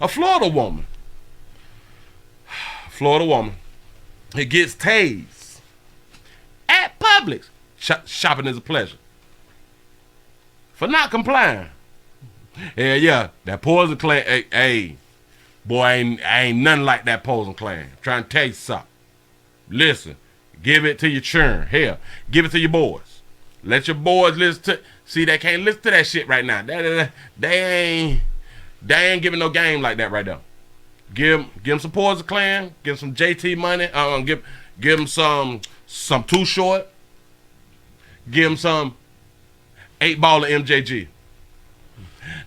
A Florida woman. It gets tased at Publix. Shopping is a pleasure. For not complying. Yeah, that poison clan. Hey, boy, ain't nothing like that poison clan. I'm trying to tell you something. Listen, give it to your churn. Hell, give it to your boys. Let your boys listen to. See, they can't listen to that shit right now. They ain't giving no game like that right now. Give them some poison clan. Give them some JT money. Give them some Too Short. Give them some 8-ball of MJG.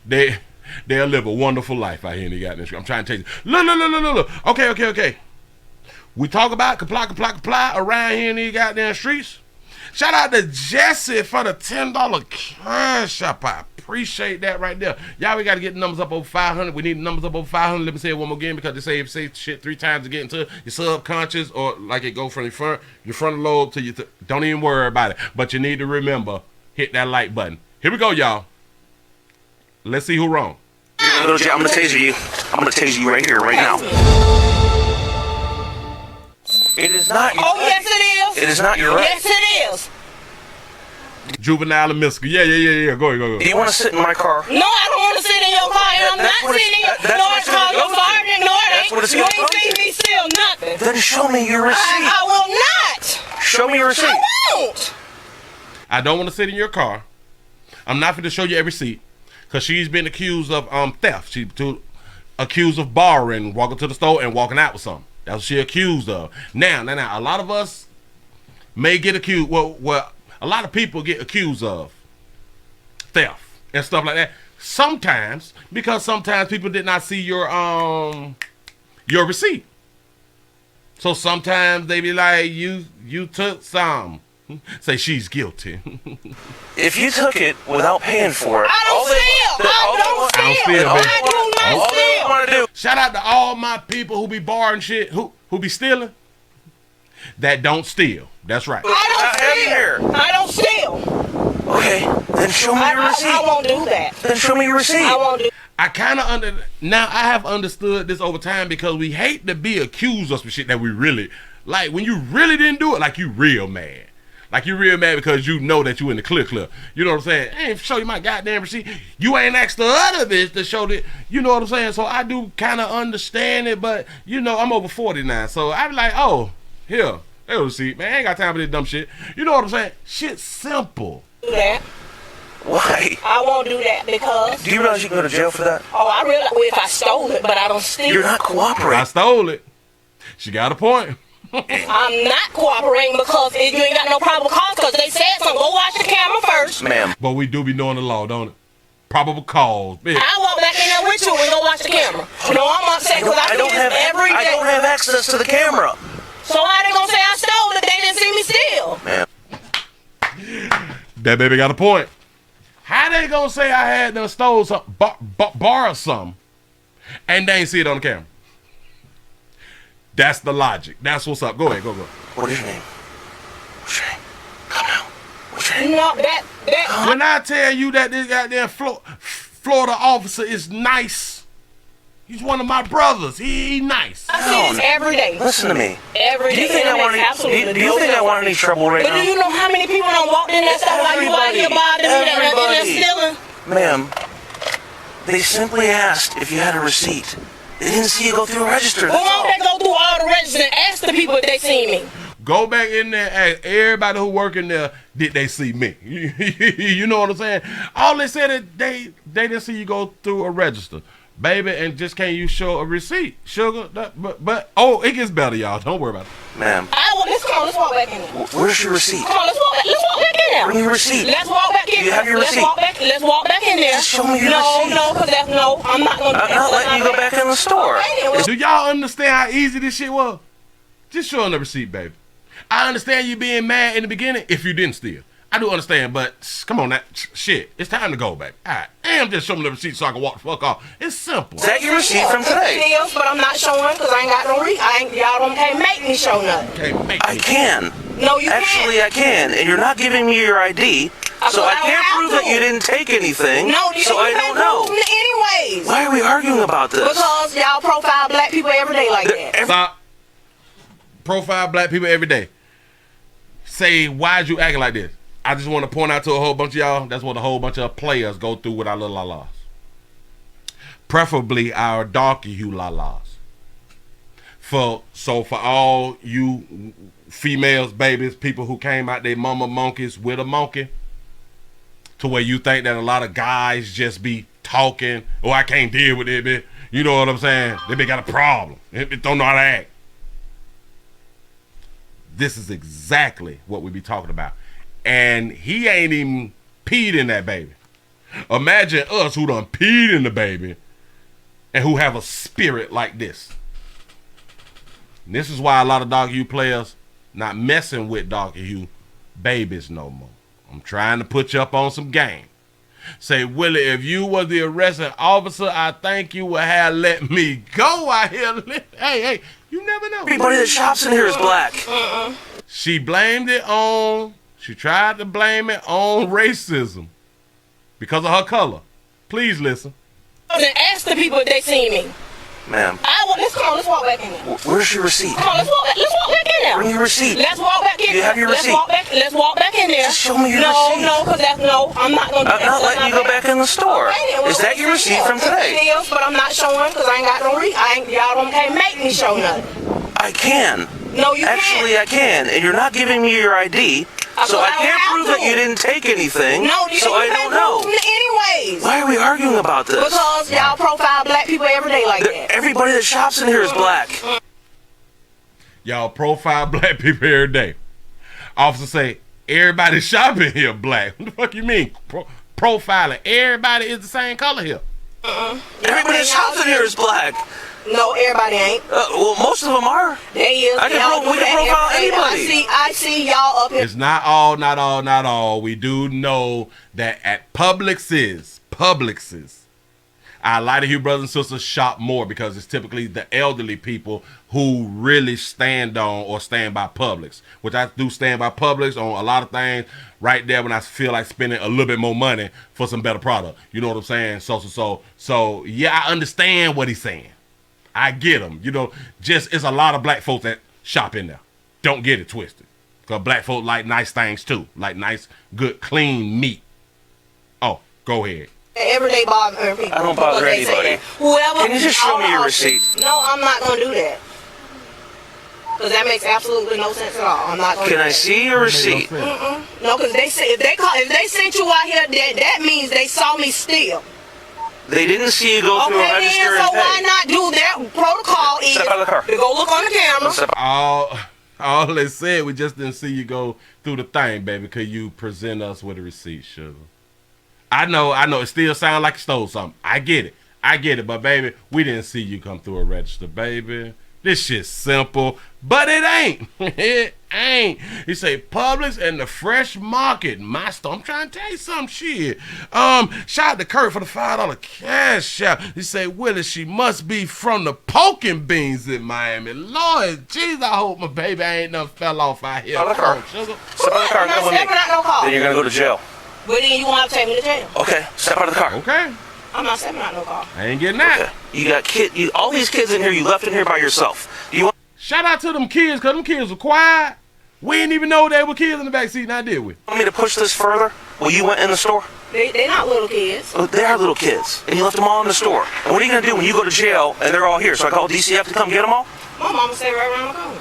They'll live a wonderful life out here in the goddamn street. I'm trying to tell you. Look. Okay. We talk about comply around here in these goddamn streets. Shout out to Jesse for the $10 cash up. I appreciate that right there. Y'all, we got to get the numbers up over 500. We need the numbers up over 500. Let me say it one more again because they say if you say shit 3 times to get into your subconscious or like it go from your frontal lobe to your don't even worry about it. But you need to remember, hit that like button. Here we go, y'all. Let's see who wrong. Little J, I'm gonna taser you. I'm gonna taser you right here, right now. It is not your right. Yes, it is. It is not your right. Yes, it is. Juvenile and Miska. Yeah. Go ahead. Do you want to sit in my car? No, I don't want to sit in your car. And I'm not sitting in your car. No, it's called your car. No, it ain't. You ain't seen me steal nothing. Then show me your receipt. I will not. Show me your receipt. I won't. I don't want to sit in your car. I'm not going to show you every receipt. Because she's been accused of theft. She's accused of borrowing, walking to the store and walking out with something. That's what she's accused of. Now, a lot of us may get accused. Well, a lot of people get accused of theft and stuff like that. Sometimes, because sometimes people did not see your receipt. So sometimes they be like, you took some. Say she's guilty. If you took it without paying for it, I don't steal. I want to do. Shout out to all my people who be borrowing shit, who be stealing, that don't steal. That's right. I don't steal. Okay, then show me your receipt. I won't do that. Then show me your receipt. I won't do. I kind of now I have understood this over time because we hate to be accused of some shit that we really like. When you really didn't do it, like you real mad. Like you real mad because you know that you in the clear. You know what I'm saying? I ain't show you my goddamn receipt. You ain't asked the other bitch to show that. You know what I'm saying? So I do kind of understand it, but you know I'm over 40 now, so I be like, oh, here, there's a receipt, man. I ain't got time for this dumb shit. You know what I'm saying? Shit's simple. Do that. Why? I won't do that because. Do you realize you can go to jail for that? Oh, I realize if I stole it, but I don't steal. You're not cooperating. I stole it. She got a point. I'm not cooperating because you ain't got no probable cause because they said something. Go watch the camera first. Ma'am. But we do be knowing the law, don't it? Probable cause. Bitch. I walk back in there with you and go watch the camera. No, I'm upset because I do this every day. I don't have access to the camera. So how they gonna say I stole it if they didn't see me steal? Ma'am. That baby got a point. How they gonna say I had done stole something, borrowed something, and they ain't see it on the camera? That's the logic. That's what's up. Go ahead. Go. What is your name? What's your name? Come now. What's your name? No, that. When I tell you that this goddamn Florida officer is nice, he's one of my brothers. He nice. I see this every day. Listen to me. Every day. Do you think I want any trouble right now? But do you know how many people done walked in that stuff while you out here bothering me and stealing? Ma'am, they simply asked if you had a receipt. They didn't see you go through a register. Well, why don't they go through all the registers and ask the people if they seen me? Go back in there and ask everybody who work in there, did they see me? You know what I'm saying? All they said is they didn't see you go through a register. Baby, and just can't you show a receipt? Sugar, but it gets better, y'all. Don't worry about it. Ma'am. Let's walk back in there. Where's your receipt? Come on, let's walk back in there. Bring your receipt. Let's walk back in there. You have your receipt. Let's walk back in there. Just show me your receipt. No, I'm not going to do that. I'm not letting you go back in the store. Do y'all understand how easy this shit was? Just show them the receipt, baby. I understand you being mad in the beginning if you didn't steal. I do understand, but come on, shit. It's time to go, baby. All right. Damn, just show me the receipt so I can walk the fuck off. It's simple. Is that your receipt from today? It is, but I'm not showing because I ain't got no receipt. Y'all can't make me show nothing. Can't make me. I can. No, you Actually, can't. I can, and you're not giving me your ID, So I can't prove that you didn't take anything. No, so I don't know. Anyways. Why are we arguing about this? Because y'all profile black people every day like that. Stop. Profile black people every day. Say, why'd you acting like this? I just want to point out to a whole bunch of y'all, that's what a whole bunch of players go through with our little la-las. Preferably our darker hue la-las. For all you females, babies, people who came out their mama monkeys with a monkey, to where you think that a lot of guys just be talking, oh, I can't deal with it, bitch. You know what I'm saying? They be got a problem. They don't know how to act. This is exactly what we be talking about. And he ain't even peed in that baby. Imagine us who done peed in the baby and who have a spirit like this. And this is why a lot of dark hue players not messing with darker hue babies no more. I'm trying to put you up on some game. Say, Willie, if you was the arresting officer, I think you would have let me go out here. Hey, you never know. Everybody that shops in here is black. She tried to blame it on racism because of her color. Please listen. Then ask the people if they seen me. Ma'am. Let's walk back in there. Where's your receipt? Come on, let's walk back in there. Bring your receipt. Let's walk back in there. Do you have your receipt? Let's walk back in there. Just show me your receipt. No, I'm not going to do that. I'm not letting you go back in the store. Okay, is that your receipt from today? It is, but I'm not showing because I ain't got no receipt. Y'all can't make me show nothing. I can. No, you can't. Actually, I can. And you're not giving me your ID. So I can't prove that you didn't take anything. No, so I don't know. Anyways. Why are we arguing about this? Because y'all profile black people every day like that. Everybody that shops in here is black. Y'all profile black people every day. Officer say, everybody shopping here black. What the fuck you mean? Profiling. Everybody is the same color here. Everybody that shops in here is black. No, everybody ain't. Well, most of them are. They is. We can profile anybody. I see y'all up here. It's not all. We do know that at Publix's, our lighter hue brothers and sisters shop more because it's typically the elderly people who really stand on or stand by Publix, which I do stand by Publix on a lot of things right there when I feel like spending a little bit more money for some better product. You know what I'm saying? So yeah, I understand what he's saying. I get them. You know, just it's a lot of black folks that shop in there. Don't get it twisted. Because black folk like nice things too. Like nice, good, clean meat. Oh, go ahead. Everyday bothering people. I don't bother anybody. Whoever. Can you just show me your receipt? No, I'm not going to do that. Because that makes absolutely no sense at all. I'm not going to Can I see your receipt? No, because if they sent you out here, that means they saw me steal. They didn't see you go through a register and so pay. why not do their protocol is Step out of the car. to go look on the camera. All they said, we just didn't see you go through the thing, baby. Could you present us with a receipt, sugar? I know. It still sounds like you stole something. I get it. But, baby, we didn't see you come through a register, baby. This shit's simple, but it ain't. It ain't. He say Publix and the fresh market. My store. I'm trying to tell you some shit. Shout out to Kurt for the $5 cash out. He say, Willie, she must be from the poking beans in Miami. Lord, jeez, I hope my baby ain't never fell off out here. Step out of the car. Step out of the car. Come with me. Then you're gonna go to jail. Well, then you won't have to take me to jail. Okay. Step out of the car. Okay. I'm not stepping out no car. I ain't getting that. Okay. You got all these kids in here. You left in here by yourself. Do you want? Shout out to them kids, because them kids were quiet. We didn't even know they were kids in the backseat, now did we? Want me to push this further? Well, you went in the store? They're not little kids. Oh, they are little kids. And you left them all in the store. And what are you going to do when you go to jail and they're all here? So I call DCF to come get them all? My mama stay right around the corner.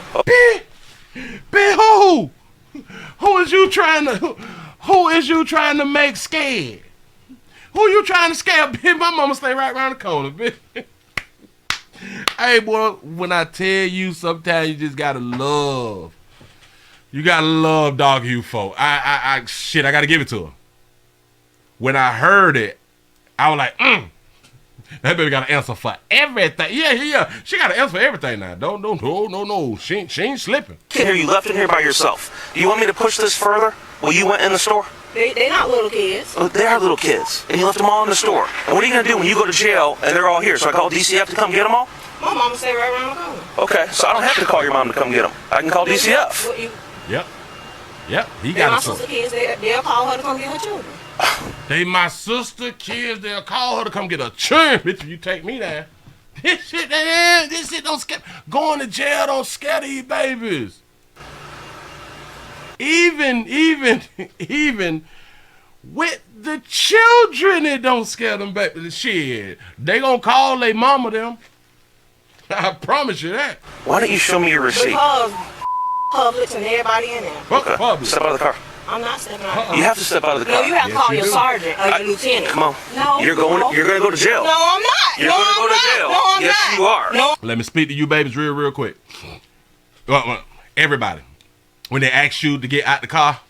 Oh. Who? Who is you trying to make scared? Who you trying to scare? Bitch, my mama stay right around the corner, bitch. Hey, boy, when I tell you, sometimes you just gotta love. You gotta love dog hue folk. I gotta give it to her. When I heard it, I was like, that baby got an answer for everything. Yeah. She got an answer for everything now. No. She ain't slipping. Here, you left in here by yourself. Do you want me to push this further? Well, you went in the store? They're not little kids. Oh, they are little kids. And you left them all in the store. And what are you going to do when you go to jail and they're all here? So I call DCF to come get them all? My mama stay right around the corner. Okay, so I don't have to call your mom to come get them. I can call DCF. Yep. Yep, he They're got my a sister soul. kids. They'll call her to come get her children. They my sister kids. They'll call her to come get a churn. Bitch, you take me down. This shit don't scare. Going to jail don't scare these babies. Even with the children, it don't scare them baby. Shit, they gonna call their mama them. I promise you that. Why don't you show me your receipt? Because Publix and everybody in there. Fuck Publix. Step out of the car. I'm not stepping out. You have to step out of the No, car. you have to Yes, call you your do. sergeant or your lieutenant. Come on. No. You're going to go to jail. No, I'm not. You're no, gonna go I'm to not. jail. No, I'm Yes, not. you are. No. Let me speak to you babies real quick. Everybody, when they ask you to get out the car,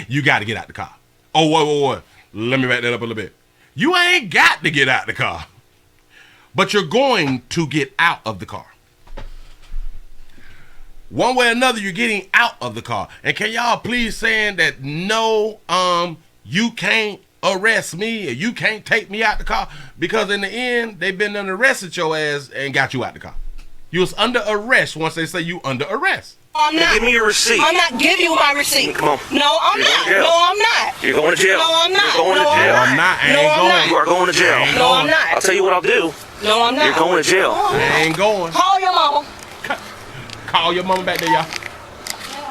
you got to get out the car. Oh, whoa. Let me back that up a little bit. You ain't got to get out the car, but you're going to get out of the car. One way or another, you're getting out of the car. And can y'all please saying that no, you can't arrest me or you can't take me out the car? Because in the end, they've been done arrested your ass and got you out the car. You was under arrest once they say you under arrest. I'm not. Give me your receipt. I'm not giving you my receipt. Come on. No, I'm You're not. going to jail. No, I'm not. You're going to jail. No, I'm not. You're going to No, jail. I'm not. I No, ain't I'm going. not. You are going to jail. No, I'm not. I'll tell you what I'll do. No, I'm not. You're going to jail. I ain't going. Call your mama. Call your mama back there, y'all.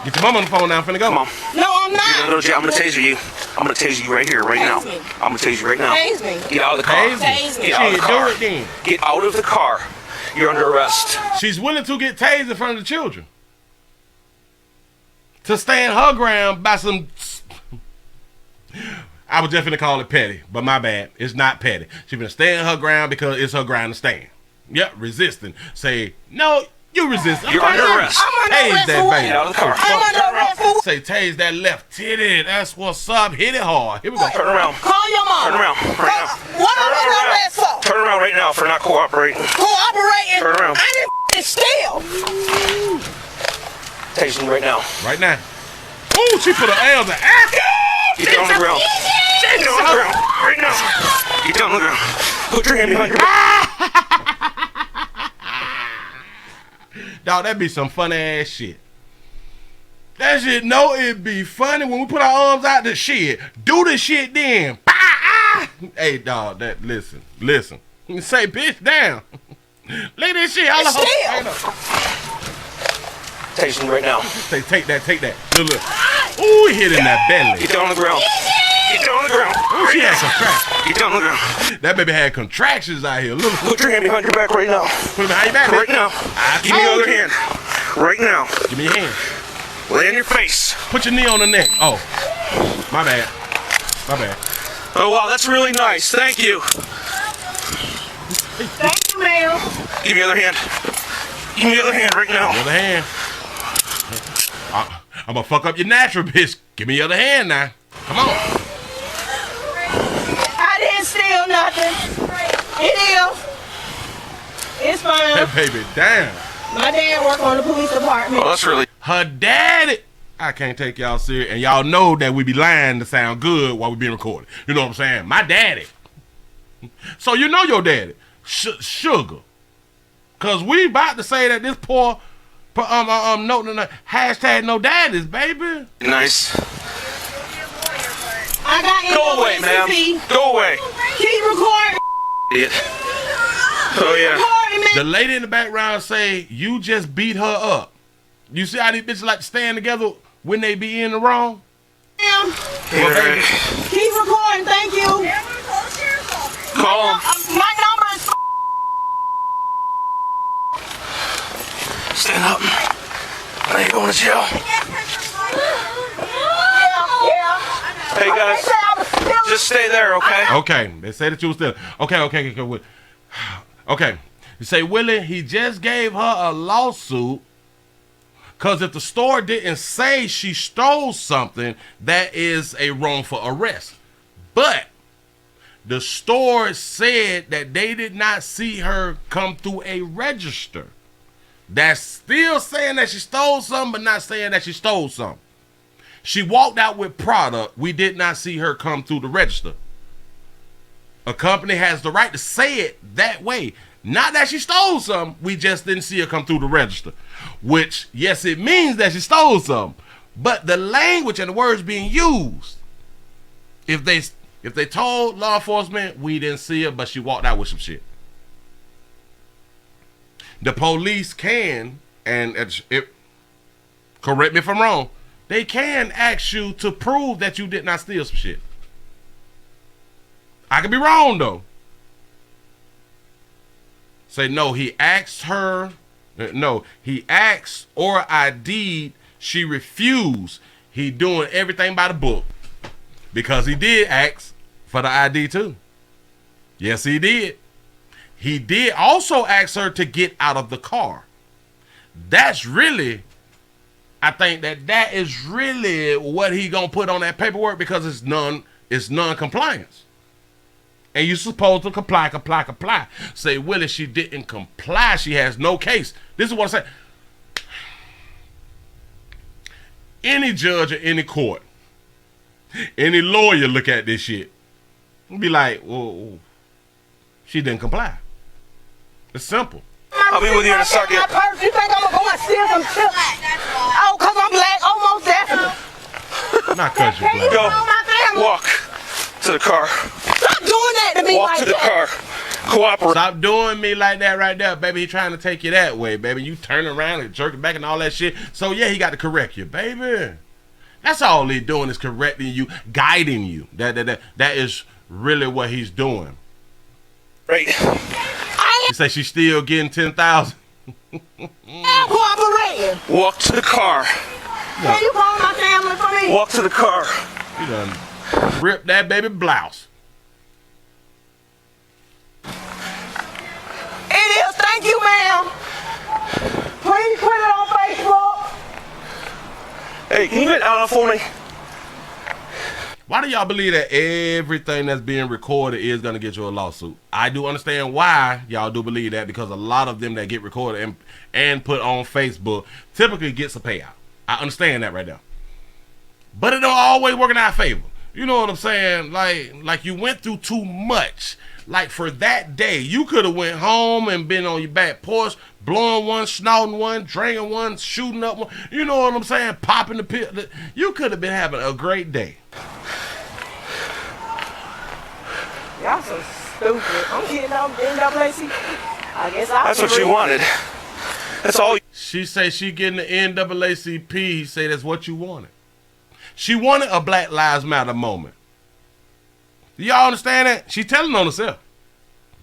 Get your mama on the phone now. I'm finna go. Come on. No, I'm You're going to not. go to jail. I'm going to taser you. I'm going to taser you right here, right now. Tase me. I'm going to taser you right now. Tase me. Get out of the car. Tase Tase me. Get out of Shit, the do car. it then. Get out of the car. You're under arrest. She's willing to get tased in front of the children. To stand her ground by some... I was just finna call it petty, but my bad. It's not petty. She finna stand her ground because it's her ground to stand. Yep, resisting. Say, no, you resist. You're under arrest. I'm under Tase arrest that for what? baby. Get out of the car. I'm under arrest for what? Say, tase that left titty. That's what's up. Hit it hard. Here we go. Turn around. Call your mama. Turn around right now. What Turn am I under around. arrest for? Turn around right now for not cooperating. Cooperating. Turn around. I didn't steal. Tasing you right now. Right now. Ooh, she put her L to ass. Get down on the ground. Get down on the ground. Right now. Get down on the ground. Put your hand behind your back. Dog, that be some funny ass shit. That shit, no, it be funny when we put our arms out the shit. Do the shit then. Hey, dog, that listen. You say, bitch, down. Look at this shit. All the Tasing you right now. Say, take that. Look. Ooh, he hit in that belly. Get down on the ground. Get down on the ground. Ooh, she had contractions. Get down on the ground. That baby had contractions out here. Look. Put your hand behind your back right now. Put it behind your back, Right bitch. now. Give me your other hand. Right now. Give me your hand. Lay on your face. Put your knee on the neck. Oh, my bad. Oh, wow, that's really nice. Thank you. Thank you, ma'am. Give me your other hand. Give me your other hand right now. The other hand. I'm gonna fuck up your natural, bitch. Give me your other hand now. Come on. I didn't steal nothing. It is. It's fine. That baby down. My dad work on the police department. Oh, that's really... Her daddy. I can't take y'all serious. And y'all know that we be lying to sound good while we being recorded. You know what I'm saying? My daddy. So you know your daddy. Sugar. Cause we about to say that this poor hashtag no daddies, baby. Nice. I got Go away, ma'am. Go away. Keep recording. Idiot. Oh, yeah. Recording, man. The lady in the background say you just beat her up. You see how these bitches like to stand together when they be in the wrong? Ma'am. All right. Keep recording. Thank you. Call him. My number is. Stand up. Now you're going to jail. Yeah. Hey, guys. Just stay there, okay? Okay, they say that you was still. Okay. Okay. You say, Willie, he just gave her a lawsuit because if the store didn't say she stole something, that is a wrongful arrest. But the store said that they did not see her come through a register. That's still saying that she stole something, but not saying that she stole something. She walked out with product. We did not see her come through the register. A company has the right to say it that way. Not that she stole something. We just didn't see her come through the register. Which, yes, it means that she stole something. But the language and the words being used, if they told law enforcement we didn't see her, but she walked out with some shit, the police can, and correct me if I'm wrong, they can ask you to prove that you did not steal some shit. I could be wrong though. Say no, he asked her. No, he asked or ID'd. She refused. He doing everything by the book because he did ask for the ID too. Yes, he did. He did also ask her to get out of the car. That's really, I think that is really what he gonna put on that paperwork because it's non-compliance. And you're supposed to comply. Say, Willie, she didn't comply. She has no case. This is what I say. Any judge or any court, any lawyer look at this shit and be like, whoa, she didn't comply. It's simple. I'll be with you in a second. You think I'm gonna go and steal some chips? Oh, cause I'm black, almost definitely. Not cause you're black. Go. Walk to the car. Stop doing that to me. Walk like to the that. car. Cooperate. Stop doing me like that right there, baby. He trying to take you that way, baby. You turn around and jerk it back and all that shit. So yeah, he got to correct you, baby. That's all he doing is correcting you, guiding you. That is really what he's doing. Right. You say she's still getting 10,000. I'm cooperating. Walk to the car. Can you call my family for me? Walk to the car. You done rip that baby blouse. It is. Thank you, ma'am. Please put it on Facebook. Hey, can you get out for me? Why do y'all believe that everything that's being recorded is going to get you a lawsuit? I do understand why y'all do believe that because a lot of them that get recorded and put on Facebook typically gets a payout. I understand that right there. But it don't always work in our favor. You know what I'm saying? Like you went through too much. Like for that day, you could have went home and been on your back porch, blowing one, snorting one, drinking one, shooting up one. You know what I'm saying? Popping the pill. You could have been having a great day. Y'all so stupid. I'm getting on NAACP. I guess That's what you wanted. That's all. She say she getting the NAACP. He say that's what you wanted. She wanted a Black Lives Matter moment. Y'all understand that? She telling on herself.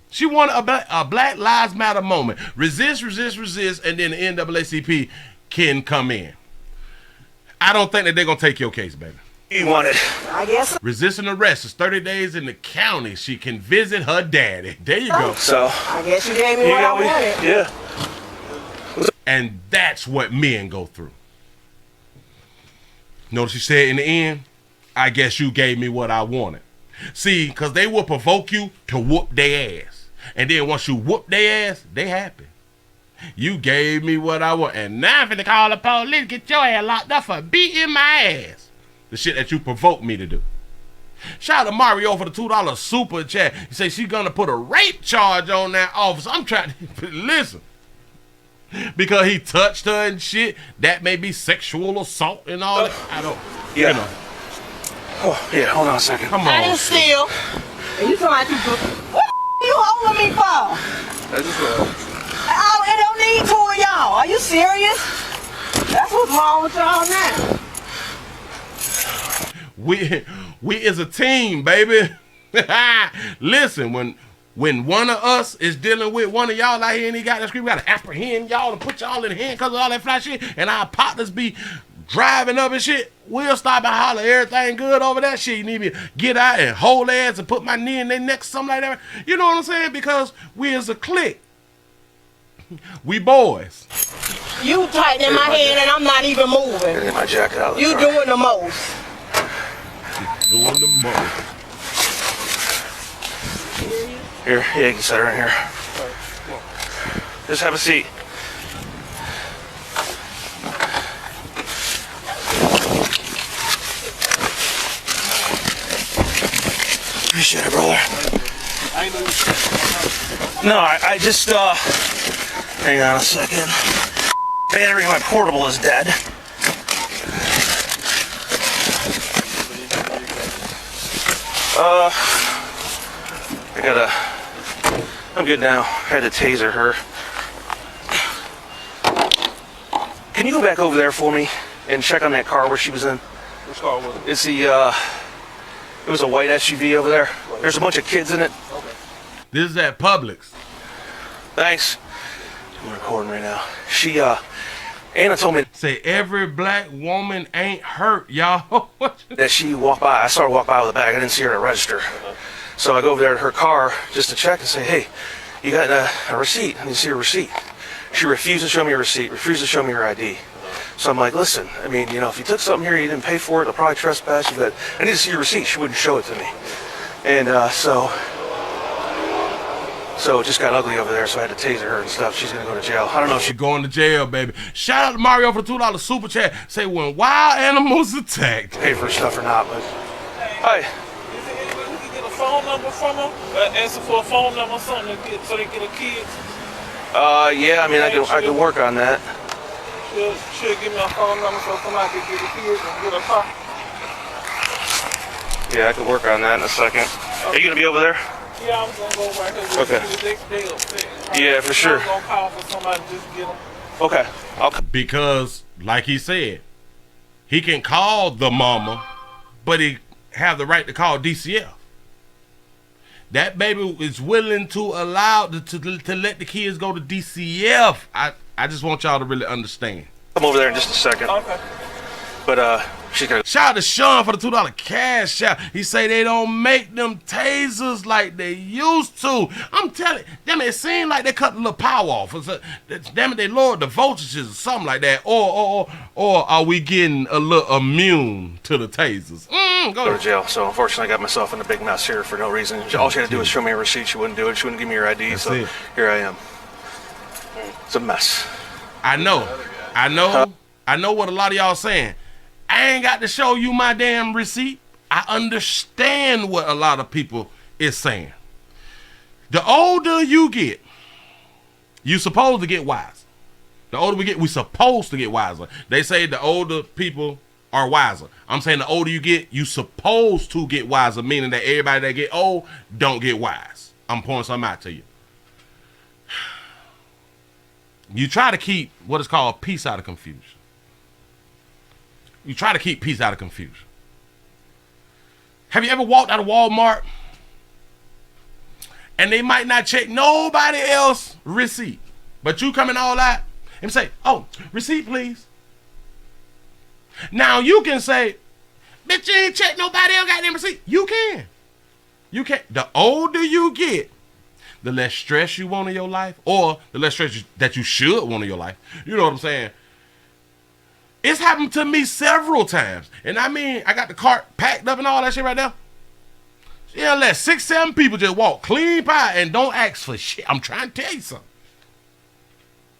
She wanted a Black Lives Matter moment. Resist, and then the NAACP can come in. I don't think that they're going to take your case, baby. You wanted. I guess. Resisting arrest is 30 days in the county. She can visit her daddy. There you go. So. I guess you gave me what I wanted. Yeah. And that's what men go through. Notice she said in the end, I guess you gave me what I wanted. See, because they will provoke you to whoop their ass. And then once you whoop their ass, they happy. You gave me what I want. And now I'm finna call the police, get your ass locked up for beating my ass. The shit that you provoked me to do. Shout out to Mario for the $2 super chat. He say she's gonna put a rape charge on that officer. I'm trying to listen. Because he touched her and shit. That may be sexual assault and all that. I don't, Yeah. you know. Oh, yeah, hold on a second. Come on. I didn't steal. And you talking about what the you holding me for? Oh, it don't need two of y'all. Are you serious? That's what's wrong with y'all now. We is a team, baby. Listen, when one of us is dealing with one of y'all out here and he got that scream, we gotta apprehend y'all and put y'all in the hand because of all that fly shit, and our partners be driving up and shit, we'll stop and holler, everything good over that shit. You need me to get out and hold their ass and put my knee in their neck, something like that. You know what I'm saying? Because we is a clique. We boys. You tight in my hand and I'm not even moving. Get my jacket out of the You car. doing the most. Doing the most. Here, yeah, you can sit her in here. Just have a seat. Appreciate it, brother. No, I just, hang on a second. Battery in my portable is dead. I'm good now. I had to taser her. Can you go back over there for me and check on that car where she was in? Which car was it? It's it was a white SUV over there. There's a bunch of kids in it. Okay. This is at Publix. Thanks. I'm recording right now. Anna told me Say every black woman ain't hurt, y'all. that she walked by. I saw her walk by with a bag. I didn't see her at a register. So I go over there to her car just to check and say, hey, you got a receipt? I need to see your receipt. She refused to show me a receipt, refused to show me her ID. So I'm like, listen, I mean, you know, if you took something here, you didn't pay for it, they'll probably trespass you, but I need to see your receipt. She wouldn't show it to me. And so it just got ugly over there, so I had to taser her and stuff. She's going to go to jail. I don't know if She going to jail, baby. Shout out to Mario for the $2 super chat. Say when wild animals attacked. pay for stuff or not, but... Hi. Is it any way we can get a phone number from them? Answer for a phone number or something to get, so they get a kid? Yeah, I mean, I can work on that. She'll give me a phone number so somebody can get a kid and get a car. Yeah, I can work on that in a second. Are you going to be over there? Yeah, I'm gonna go right here. Okay. They upset. Yeah, for sure. I'm gonna call for somebody to just get them. Okay. Because, like he said, he can call the mama, but he have the right to call DCF. That baby is willing to allow to let the kids go to DCF. I just want y'all to really understand. Come over there in just a second. Okay. But she's gonna. Shout out to Sean for the $2 cash out. He say they don't make them tasers like they used to. I'm telling you, damn it seems like they cut the little power off. Damn it, they lowered the voltages or something like that. Or are we getting a little immune to the tasers? Go to jail. So unfortunately, I got myself in a big mess here for no reason. All she had to do was show me a receipt. She wouldn't do it. She wouldn't give me her ID. That's so it. Here I am. It's a mess. I know what a lot of y'all saying. I ain't got to show you my damn receipt. I understand what a lot of people is saying. The older you get, you supposed to get wiser. The older we get, we supposed to get wiser. They say the older people are wiser. I'm saying the older you get, you supposed to get wiser, meaning that everybody that get old don't get wise. I'm pouring something out to you. You try to keep what is called peace out of confusion. You try to keep peace out of confusion. Have you ever walked out of Walmart and they might not check nobody else receipt, but you coming all out and say, oh, receipt please. Now you can say, bitch, you ain't check nobody else goddamn receipt. You can. You can. The older you get, the less stress you want in your life, or the less stress that you should want in your life. You know what I'm saying? It's happened to me several times. And I mean, I got the cart packed up and all that shit right now. Yeah, let 6, 7 people just walk clean by and don't ask for shit. I'm trying to tell you something.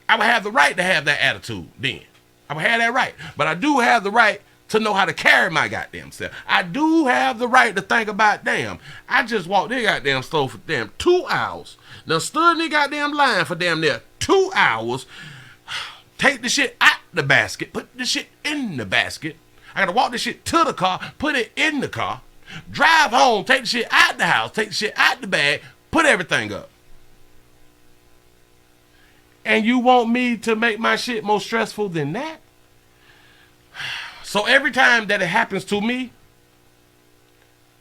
I would have the right to have that attitude then. I would have that right. But I do have the right to know how to carry my goddamn self. I do have the right to think about, damn, I just walked their goddamn store for damn 2 hours. Now stood in the goddamn line for damn near 2 hours. Take the shit out the basket, put the shit in the basket. I gotta walk the shit to the car, put it in the car, drive home, take the shit out the house, take the shit out the bag, put everything up. And you want me to make my shit more stressful than that? So every time that it happens to me,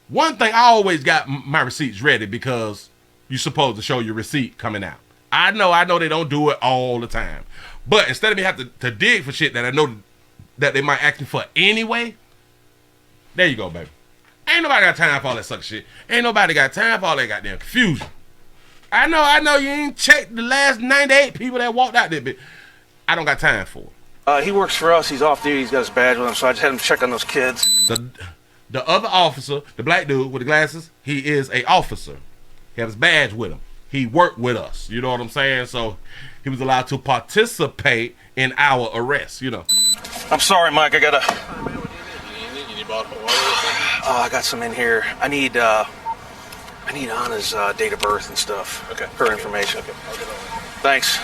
one thing, I always got my receipts ready because you're supposed to show your receipt coming out. I know they don't do it all the time. But instead of me have to dig for shit that I know that they might ask me for anyway, there you go, baby. Ain't nobody got time for all that sucker shit. Ain't nobody got time for all that goddamn confusion. I know you ain't checked the last 98 people that walked out there, but I don't got time for it. He works for us. He's off duty. He's got his badge with him, so I just had him check on those kids. The other officer, the black dude with the glasses, he is a officer. He has his badge with him. He worked with us. You know what I'm saying? So he was allowed to participate in our arrest, you know. I'm sorry, Mike. I got some in here. I need Anna's date of birth and stuff. Okay. Her information. Okay. Thanks.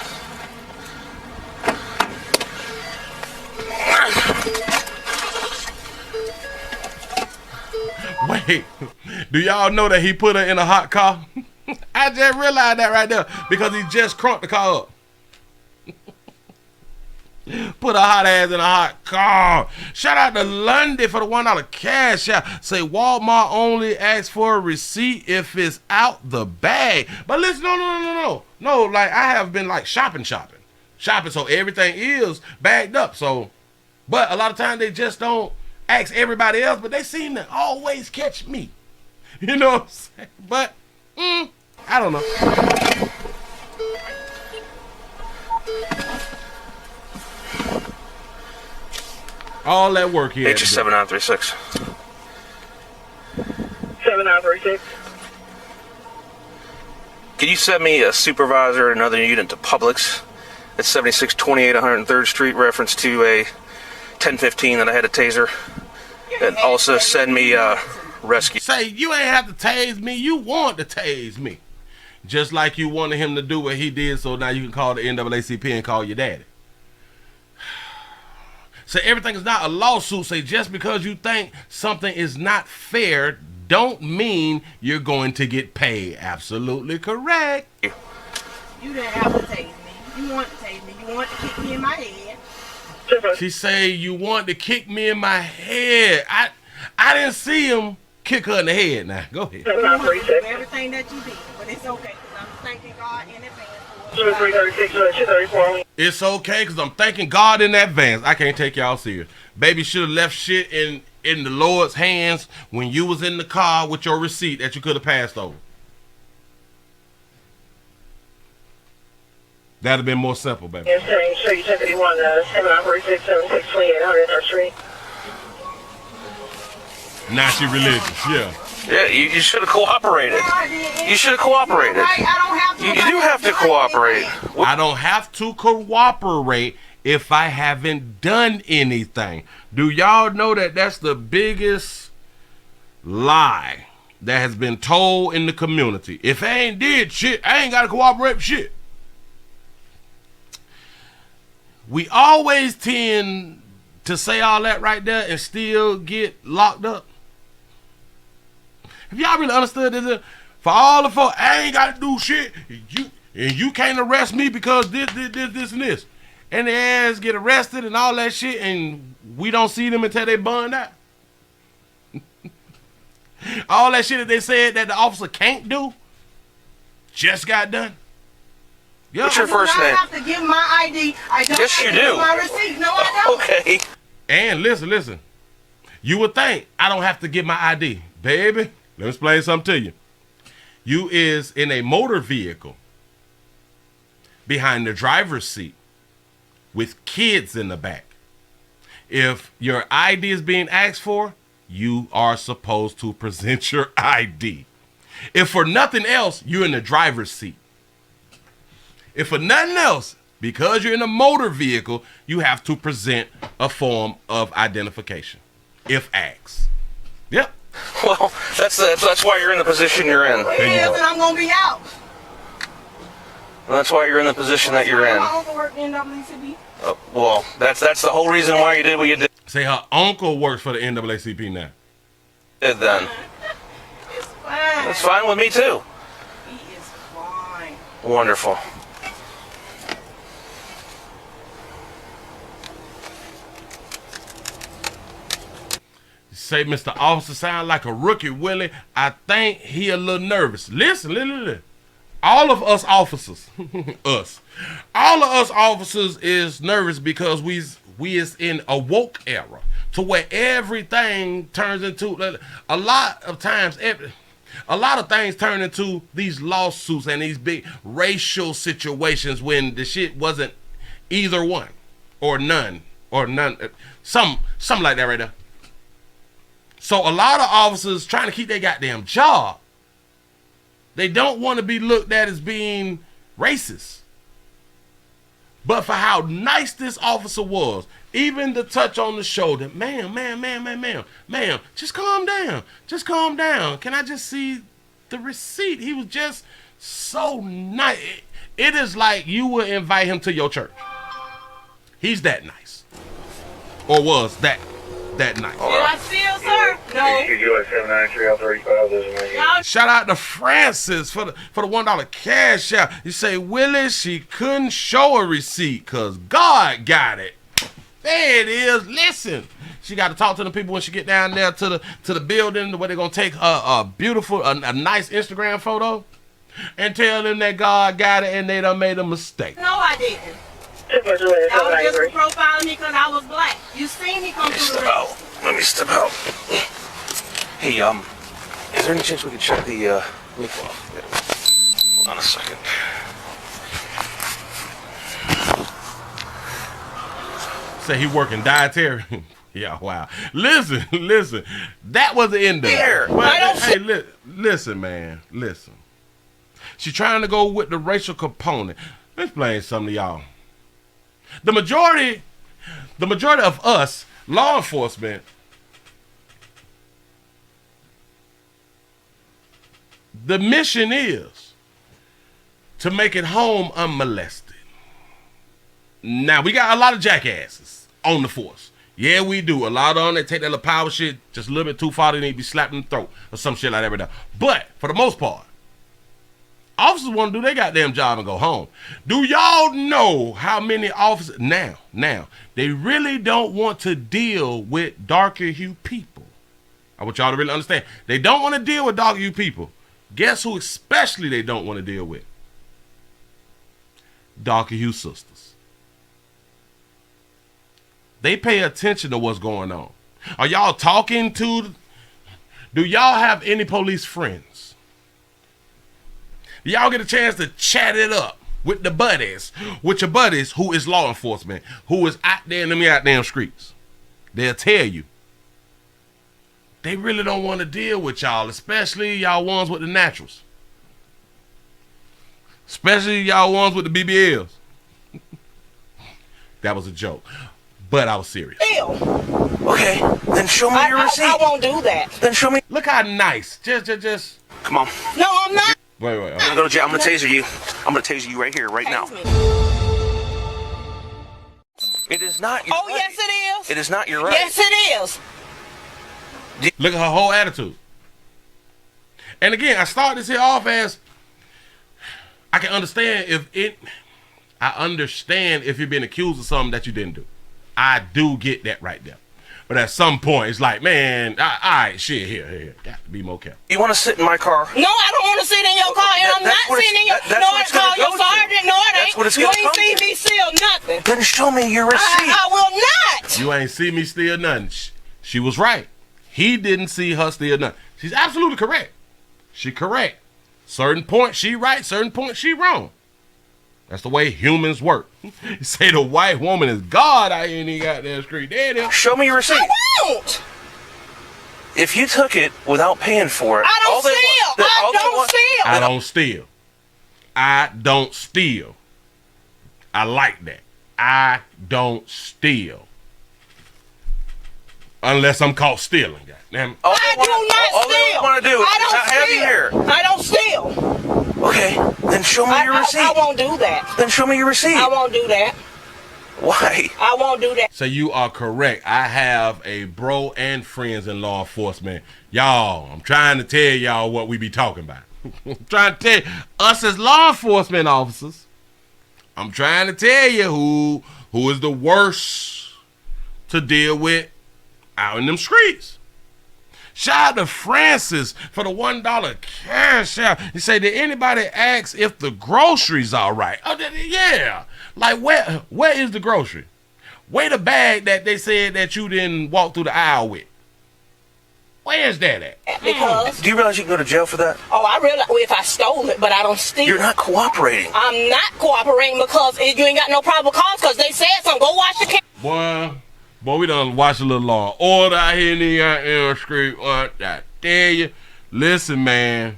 Wait, Do y'all know that he put her in a hot car? I just realized that right there because he just crunked the car up. Put a hot ass in a hot car. Shout out to Lundy for the $1 cash out. Say Walmart only asks for a receipt if it's out the bag. But listen, no. Like I have been like shopping, so everything is bagged up. So, but a lot of times they just don't ask everybody else, but they seem to always catch me. You know what I'm saying? But I don't know. All that work here. HS 7936. 7936. Can you send me a supervisor and another unit to Publix at 7628 103rd Street, reference to a 1015 that I had a taser? And also send me rescue. Say, you ain't have to tase me. You want to tase me. Just like you wanted him to do what he did, so now you can call the NAACP and call your daddy. Say everything is not a lawsuit. Say just because you think something is not fair don't mean you're going to get paid. Absolutely correct. You didn't have to tase me. You want to tase me. You want to kick me in my head. She say you want to kick me in my head. I didn't see him kick her in the head. Now go ahead. You want to do everything that you did, but it's okay because I'm thanking God in advance. It's okay because I'm thanking God in advance. I can't take y'all serious. Baby should have left shit in the Lord's hands when you was in the car with your receipt that you could have passed over. That'd have been more simple, baby. Yes, sir. You 1051, 7946, 7628 103rd Street. Now she religious, yeah. Yeah, you should have cooperated. You should have cooperated. Right, I don't have to. You do have to cooperate. I don't have to cooperate if I haven't done anything. Do y'all know that that's the biggest lie that has been told in the community? If I ain't did shit, I ain't got to cooperate with shit. We always tend to say all that right there and still get locked up. If y'all really understood this, for all the folks, I ain't got to do shit. You can't arrest me because this, and this. And their ass get arrested and all that shit, and we don't see them until they burned out. All that shit that they said that the officer can't do just got done. Yep. What's your first name? I have to give my ID. I don't Yes, have you to do. give my receipt. No, I don't. Okay. And listen. You would think I don't have to give my ID. Baby, let me explain something to you. You is in a motor vehicle behind the driver's seat with kids in the back. If your ID is being asked for, you are supposed to present your ID. If for nothing else, you're in the driver's seat. If for nothing else, because you're in a motor vehicle, you have to present a form of identification, if asked. Yep. Well, that's why you're in the position you're in. It is, and I'm gonna be out. That's why you're in the position that you're in. My uncle worked in NAACP. Well, that's the whole reason why you did what you did. Say her uncle works for the NAACP now. Then It's fine. that's fine with me too. He is fine. Wonderful. Say, Mr. Officer sound like a rookie, Willie. I think he a little nervous. Listen. All of us officers, all of us officers is nervous because we is in a woke era to where everything turns into, a lot of things turn into these lawsuits and these big racial situations when the shit wasn't either one or none, something like that right there. So a lot of officers trying to keep their goddamn job, they don't want to be looked at as being racist. But for how nice this officer was, even the touch on the shoulder, ma'am, just calm down. Can I just see the receipt? He was just so nice. It is like you would invite him to your church. He's that nice. Or was that that night. Did I steal, sir? No. US 793 there's a man. Y'all Shout out to Francis for the $1 cash out. You say, Willie, she couldn't show a receipt because God got it. There it is. Listen, she got to talk to the people when she get down there to the building where they're gonna take a beautiful, a nice Instagram photo, and tell them that God got it and they done made a mistake. No, I didn't. Super US Y'all was just 793. profiling me because I was black. You seen me come through the Step ring. out. Let me step out. Hey, is there any chance we could check the leak off? Yeah. Hold on a second. Say he working dietary. Yeah, wow. Listen. That was the end of Here. it. Well, I don't hey, listen, man. Listen. She trying to go with the racial component. Let me explain something to y'all. The majority of us, law enforcement, the mission is to make it home unmolested. Now, we got a lot of jackasses on the force. Yeah, we do. A lot of them, they take that little power shit just a little bit too far, they need to be slapped in the throat or some shit like that right now. But, for the most part, officers want to do their goddamn job and go home. Do y'all know how many officers... Now, they really don't want to deal with darker hue people. I want y'all to really understand. They don't want to deal with darker hue people. Guess who especially they don't want to deal with? Darker hue sisters. They pay attention to what's going on. Are y'all talking to... Do y'all have any police friends? Do y'all get a chance to chat it up with the buddies, with your buddies who is law enforcement, who is out there in them goddamn streets? They'll tell you. They really don't want to deal with y'all, especially y'all ones with the naturals. Especially y'all ones with the BBLs. That was a joke. But I was serious. Steal. Okay, then show me your receipt. I won't do that. Then show me. Look how nice. Just. Come on. No, I'm not. Wait. I'm gonna go to jail. I'm gonna taser you. I'm gonna taser you right here, right now. Tase me. It is not your Oh, right. yes, it is. It is not your right. Yes, it is. Look at her whole attitude. And again, I start this here off as I can understand I understand if you're being accused of something that you didn't do. I do get that right there. But at some point, it's like, man, all right, shit, here. Got to be more careful. You want to sit in my car? No, I don't want to sit in your car, and I'm That's not what sitting in your... it's- that's No, what I it's gonna call your go to. sergeant. No, it That's ain't. what it's You gonna ain't come seen to. me steal nothing. Then show me your receipt. I will not. You ain't see me steal nothing. She was right. He didn't see her steal nothing. She's absolutely correct. She correct. Certain points she right, certain points she wrong. That's the way humans work. You say the white woman is God out here in the goddamn street. There it is. Show me your receipt. I won't. If you took it without paying for it, I don't all they steal. want- all I they don't want- steal. I don't steal. I like that. I don't steal. Unless I'm caught stealing. Goddamn. All I they do not all they steal. want to do I is don't not have you steal. here. I don't steal. Okay, then show me your receipt. I won't do that. Then show me your receipt. I won't do that. Why? I won't do that. So you are correct. I have a bro and friends in law enforcement. Y'all, I'm trying to tell y'all what we be talking about. I'm trying to tell us as law enforcement officers. I'm trying to tell you who is the worst to deal with out in them streets. Shout out to Francis for the $1 cash out. He say, did anybody ask if the groceries are right? Oh, yeah. Like, where is the grocery? Where the bag that they said that you didn't walk through the aisle with? Where's that at? Because, Do you realize you can go to jail for that? oh, I realize if I stole it, but I don't steal. You're not cooperating. I'm not cooperating because you ain't got no probable cause because they said something. Go watch the camera. Boy, we done watch a little Law and Order out here in the goddamn street. What I tell you? Listen, man.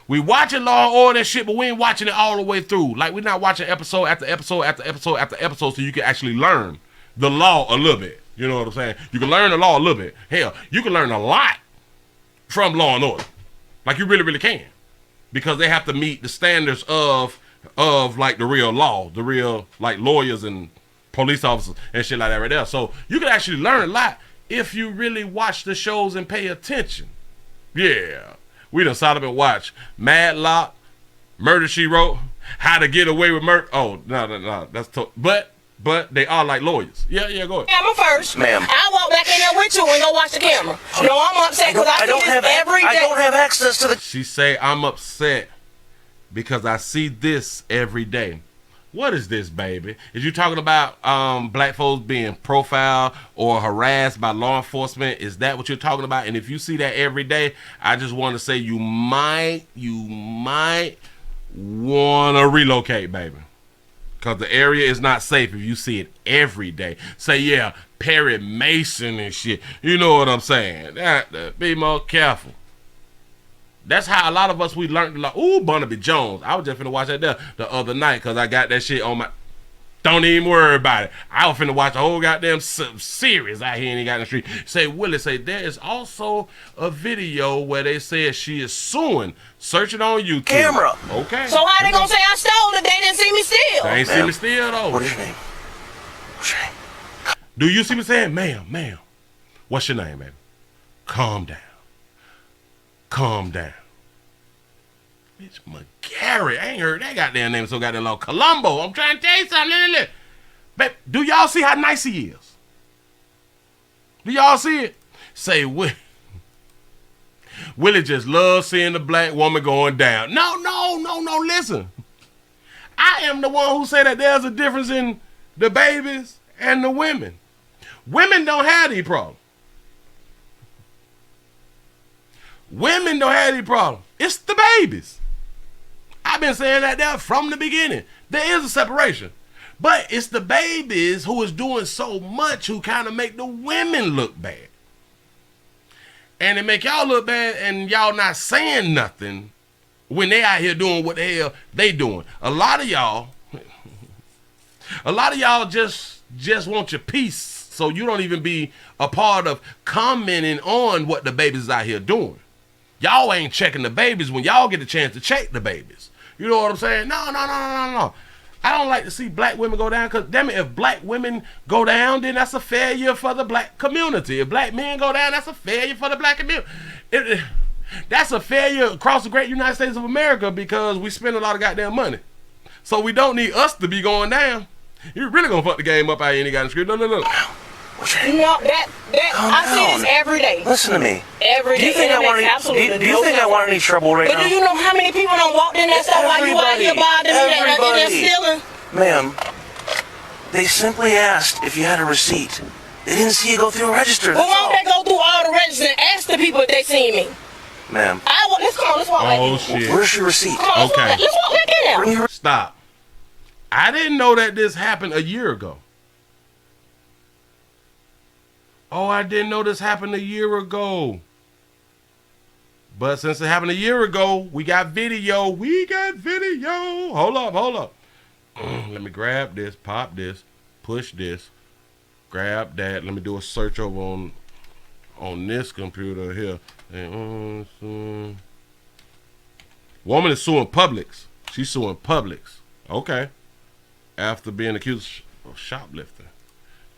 We watching Law and Order and shit, but we ain't watching it all the way through. Like, we're not watching episode after episode after episode after episode so you can actually learn the law a little bit. You know what I'm saying? You can learn the law a little bit. Hell, you can learn a lot from Law and Order. Like, you really, really can. Because they have to meet the standards of like, the real law. The real, like, lawyers and police officers and shit like that right there. So, you can actually learn a lot if you really watch the shows and pay attention. Yeah. We done sat up and watched Madlock, Murder, She Wrote, How to Get Away with Murder. Oh, no. That's but they are like lawyers. Yeah, go ahead. Camera first. Ma'am. I walk back in there with you and go watch the camera. No, I'm upset because I see this every day. I don't have access to the... She say, I'm upset because I see this every day. What is this, baby? Is you talking about black folks being profiled or harassed by law enforcement? Is that what you're talking about? And if you see that every day, I just want to say you might want to relocate, baby. Because the area is not safe if you see it every day. Say, yeah, Perry Mason and shit. You know what I'm saying? Be more careful. That's how a lot of us, we learned. Like, ooh, Barnaby Jones. I was just finna watch that there the other night because I got that shit on my... Don't even worry about it. I was finna watch a whole goddamn series out here and he got in the street. Say, Willie, say, there is also a video where they said she is suing. Search it on YouTube. Camera. Okay. So how they gonna say I stole it? They didn't see me steal. They ain't see me steal, though. What is your name? What's your name? Do you see me saying, ma'am? What's your name, baby? Calm down. Bitch, McGarry. I ain't heard that goddamn name so goddamn long. Columbo. I'm trying to tell you something. Babe, do y'all see how nice he is? Do y'all see it? Say, Willie just loves seeing the black woman going down. No, listen. I am the one who say that there's a difference in the babies and the women. Women don't have these problems. Women don't have any problem. It's the babies. I've been saying that there from the beginning. There is a separation. But it's the babies who is doing so much who kind of make the women look bad. And they make y'all look bad and y'all not saying nothing when they out here doing what the hell they doing. A lot of y'all just want your peace, so you don't even be a part of commenting on what the babies out here doing. Y'all ain't checking the babies when y'all get a chance to check the babies. You know what I'm saying? No. I don't like to see black women go down because, damn it, if black women go down, then that's a failure for the black community. If black men go down, that's a failure for the black community. That's a failure across the great United States of America because we spend a lot of goddamn money. So we don't need us to be going down. You're really going to fuck the game up out here and you got to screw. No. No, I see this every day. Listen to me. Every day. Do you think I want any trouble right now? But do you know how many people done walked in that store while you out here bothering me and stealing? Ma'am, they simply asked if you had a receipt. They didn't see you go through a register. Well, why don't they go through all the registers and ask the people if they seen me? Ma'am. Let's walk back in. Shit. Where's your receipt? Let's walk back in there. Stop. I didn't know that this happened a year ago. Oh, I didn't know this happened a year ago. But since it happened a year ago, we got video. Hold up. Let me grab this, pop this, push this, grab that. Let me do a search over on this computer here. And, woman is suing Publix. She's suing Publix. Okay. After being accused of shoplifting.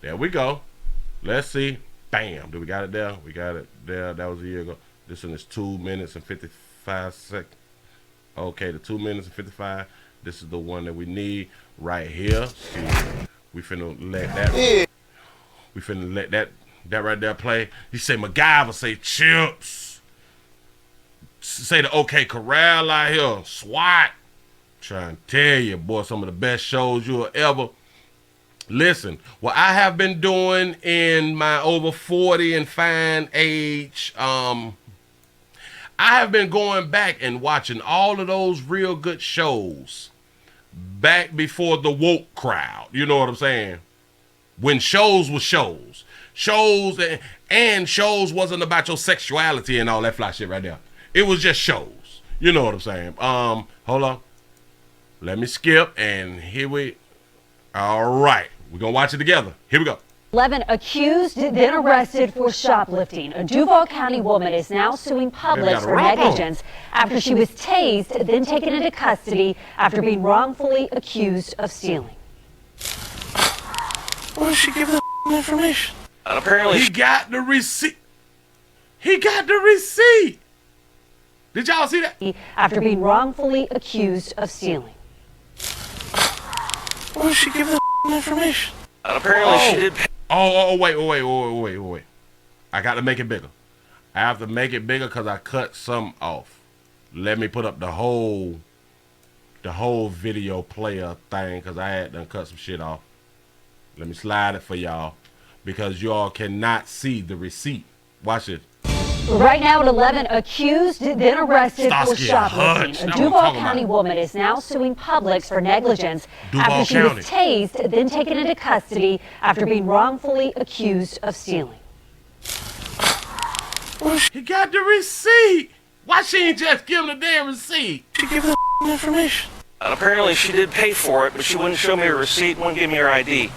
There we go. Let's see. Bam. Do we got it there? We got it there. That was a year ago. This one is 2 minutes and 55 seconds. Okay, the 2 minutes and 55. This is the one that we need right here. See, we finna let that. We finna let that right there play. He say MacGyver, say chips. Say the OK Corral out here. SWAT. Trying to tell you, boy, some of the best shows you'll ever. Listen, what I have been doing in my over 40 and fine age, I have been going back and watching all of those real good shows back before the woke crowd. You know what I'm saying? When shows were shows. Shows and shows wasn't about your sexuality and all that fly shit right there. It was just shows. You know what I'm saying? Hold on. Let me skip and here we... All right. We're going to watch it together. Here we go. 11 accused, then arrested for shoplifting. A Duval County woman is now suing Publix for negligence after she was tased, then taken into custody after being wrongfully accused of stealing. Why did she give the information? And apparently he got the receipt. He got the receipt. Did y'all see that? After being wrongfully accused of stealing. why did she give the information? And apparently she did pay. Wait. I got to make it bigger. I have to make it bigger because I cut some off. Let me put up the whole video player thing because I had to cut some shit off. Let me slide it for y'all because y'all cannot see the receipt. Watch it. Right now at 11, accused, then arrested for Starsky shoplifting. Hutch. A Duval County woman is now suing Publix for negligence after she was tased, then taken into custody after being wrongfully accused of stealing. He got the receipt. Why she ain't just give him the damn receipt? She gave the information. And apparently she did pay for it, but she wouldn't show me her receipt, wouldn't give me her ID.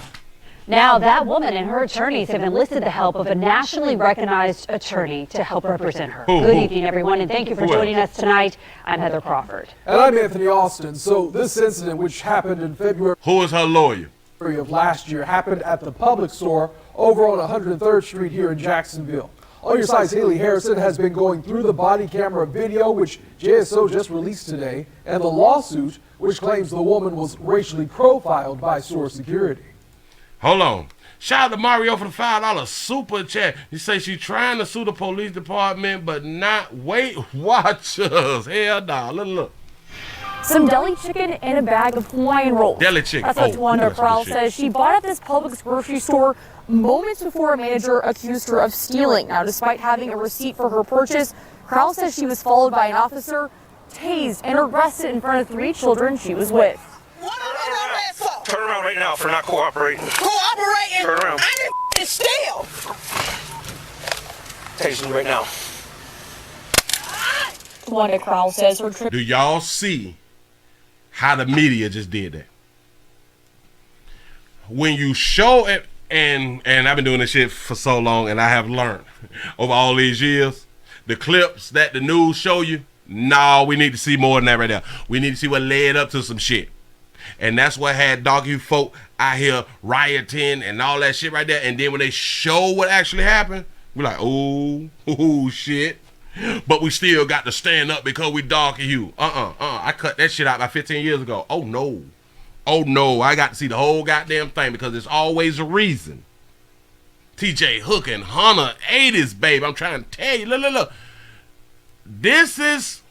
Now, that woman and her attorneys have enlisted the help of a nationally recognized attorney to help represent her. Good evening, everyone, and thank you for joining us tonight. I'm Heather Crawford. And I'm Anthony Austin. So this incident, which happened in February Who is her lawyer? of last year, happened at the Publix store over on 103rd Street here in Jacksonville. On your side's Haley Harrison has been going through the body camera video, which JSO just released today, and the lawsuit, which claims the woman was racially profiled by Source Security. Hold on. Shout out to Mario for the $5 super chat. He say she trying to sue the police department, but not Weight Watchers. Hell nah. Look. Some deli chicken and a bag of Hawaiian rolls. Deli chicken. That's what Tawanda that's Crowell good says. She bought at this Publix grocery store moments before a manager accused her of stealing. Now, despite having a receipt for her purchase, Crowell says she was followed by an officer, tased, and arrested in front of 3 children she was with. What am I arrested for? Turn around right now for not cooperating. Cooperating? Turn around. I didn't steal. Tasing you right now. Tawanda Crowell says her trip. Do y'all see how the media just did that? When you show it, and I've been doing this shit for so long, and I have learned over all these years, the clips that the news show you, no, we need to see more than that right now. We need to see what led up to some shit. And that's what had doggy folk out here rioting and all that shit right there. And then when they show what actually happened, we're like, oh, shit. But we still got to stand up because we dark hue. I cut that shit out about 15 years ago. Oh no, I got to see the whole goddamn thing because there's always a reason. TJ Hook and Hunter 80s, babe. I'm trying to tell you. Look. This is,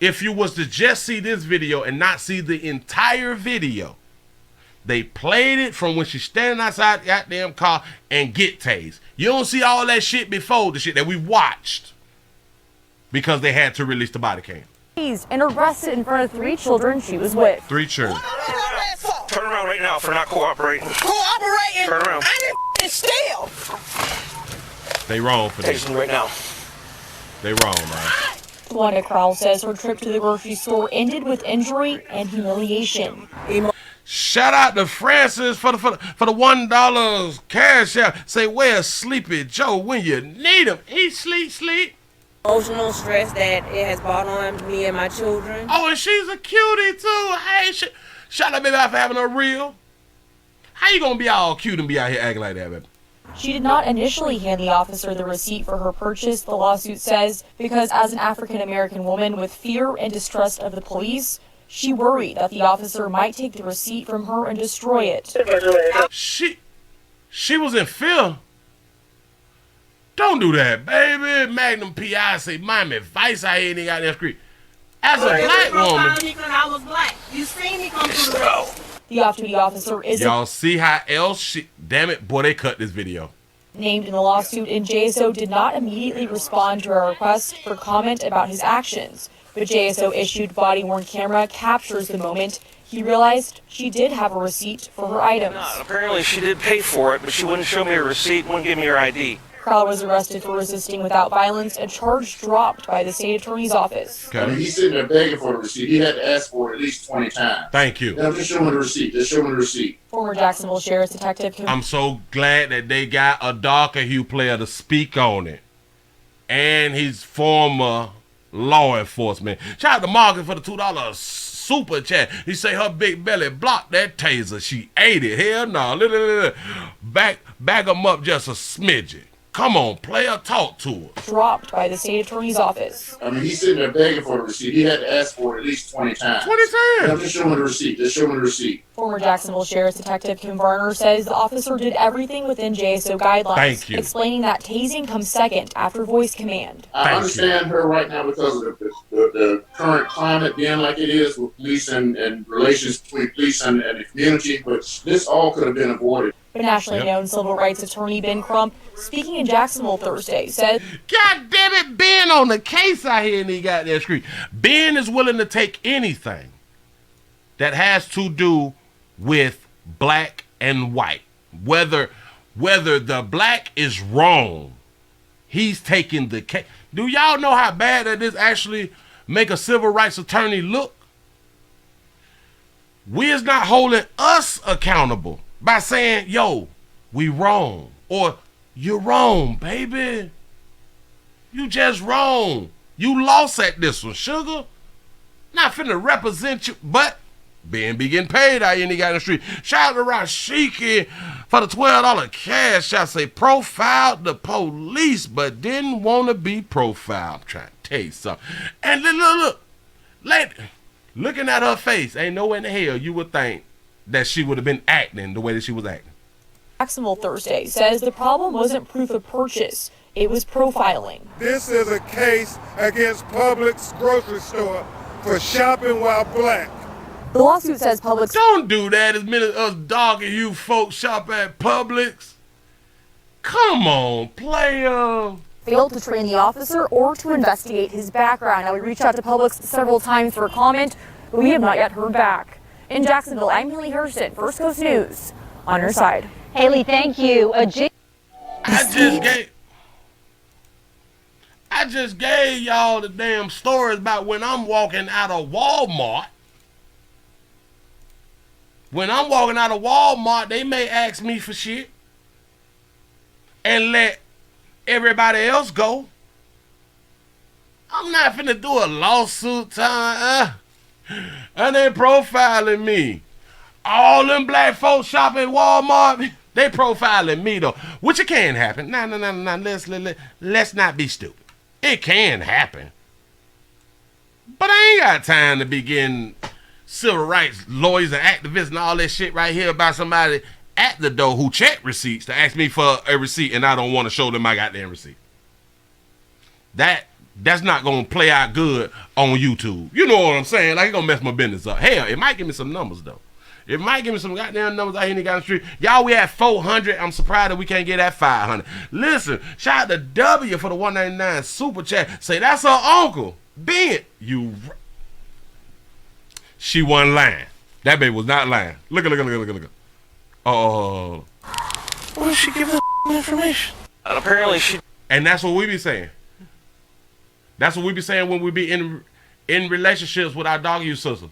if you was to just see this video and not see the entire video, they played it from when she's standing outside the goddamn car and get tased. You don't see all that shit before, the shit that we watched, because they had to release the body cam. And arrested in front of 3 children she was with. 3 children. What am I arrested for? Turn around right now for not cooperating. Cooperating? Turn around. I didn't steal. They wrong for this. Tasing you right now. They wrong, man. Tawanda Crowell says her trip to the grocery store ended with injury and humiliation. Shout out to Francis for the $1 cash out. Say, where's Sleepy Joe when you need him? He sleep. Emotional stress that it has brought on me and my children. Oh, and she's a cutie too. Hey, shout out baby out for having her real. How you gonna be all cute and be out here acting like that, baby? She did not initially hand the officer the receipt for her purchase, the lawsuit says, because as an African-American woman with fear and distrust of the police, she worried that the officer might take the receipt from her and destroy it. She was in fear. Don't do that, baby. Magnum P.I. say, my advice I ain't got that street. As a black woman. I was black. You seen me come through the road. The off-duty officer is Y'all see how else she... Damn it, boy, they cut this video. Named in the lawsuit, and JSO did not immediately respond to our request for comment about his actions. But JSO issued body-worn camera captures the moment he realized she did have a receipt for her items. Apparently she did pay for it, but she wouldn't show me her receipt, wouldn't give me her ID. Crowell was arrested for resisting without violence, a charge dropped by the state attorney's office. Okay. I mean, he's sitting there begging for the receipt. He had to ask for it at least 20 times. Thank you. Now, just show me the receipt. Just show me the receipt. Former Jacksonville Sheriff's Detective. I'm so glad that they got a darker hue player to speak on it. And he's former law enforcement. Shout out to Morgan for the $2 super chat. He say her big belly blocked that taser. She ate it. Hell no. Back them up just a smidgen. Come on, player, talk to her. Dropped by the state attorney's office. I mean, he's sitting there begging for the receipt. He had to ask for it at least 20 times. 20 times? No, just show me the receipt. Just show me the receipt. Former Jacksonville Sheriff's Detective Kim Varner says the officer did everything within JSO guidelines. Thank you. Explaining that tasing comes second after voice command. I understand her right now because of the current climate being like it is with police and relations between police and the community, but this all could have been avoided. But nationally known civil rights attorney Ben Crump, speaking in Jacksonville Thursday, said, God damn it, Ben on the case out here in the goddamn street. Ben is willing to take anything that has to do with black and white. Whether the black is wrong, he's taking the case. Do y'all know how bad that is actually make a civil rights attorney look? We is not holding us accountable by saying, yo, we wrong. Or, you're wrong, baby. You just wrong. You lost at this one, sugar. Not finna represent you, but Ben be getting paid out here in the goddamn street. Shout out to Rashiki for the $12 cash. I say profiled the police, but didn't want to be profiled. I'm trying to tell you something. And look, looking at her face, ain't no way in the hell you would think that she would have been acting the way that she was acting. Jacksonville Thursday says the problem wasn't proof of purchase, it was profiling. This is a case against Publix grocery store for shopping while black. The lawsuit says Publix... Don't do that as many of us dog and you folks shop at Publix. Come on, player. Failed to train the officer or to investigate his background. Now, we reached out to Publix several times for a comment, but we have not yet heard back. In Jacksonville, I'm Haley Harrison, First Coast News, on your side. Haley, thank you. I just gave y'all the damn stories about when I'm walking out of Walmart. When I'm walking out of Walmart, they may ask me for shit and let everybody else go. I'm not finna do a lawsuit time. And they profiling me. All them black folks shopping at Walmart, they profiling me though. Which it can happen. No. Let's not be stupid. It can happen. But I ain't got time to be getting civil rights lawyers and activists and all that shit right here about somebody at the door who check receipts to ask me for a receipt and I don't want to show them my goddamn receipt. That's not going to play out good on YouTube. You know what I'm saying? Like, it's going to mess my business up. Hell, it might give me some numbers, though. It might give me some goddamn numbers out here in the goddamn street. Y'all, we at 400. I'm surprised that we can't get at 500. Listen, shout out to W for the 199 super chat. Say, that's her uncle. Ben, she wasn't lying. That baby was not lying. Look. Oh. What did she give the information? And apparently she... And that's what we be saying. That's what we be saying when we be in relationships with our dog you sisters.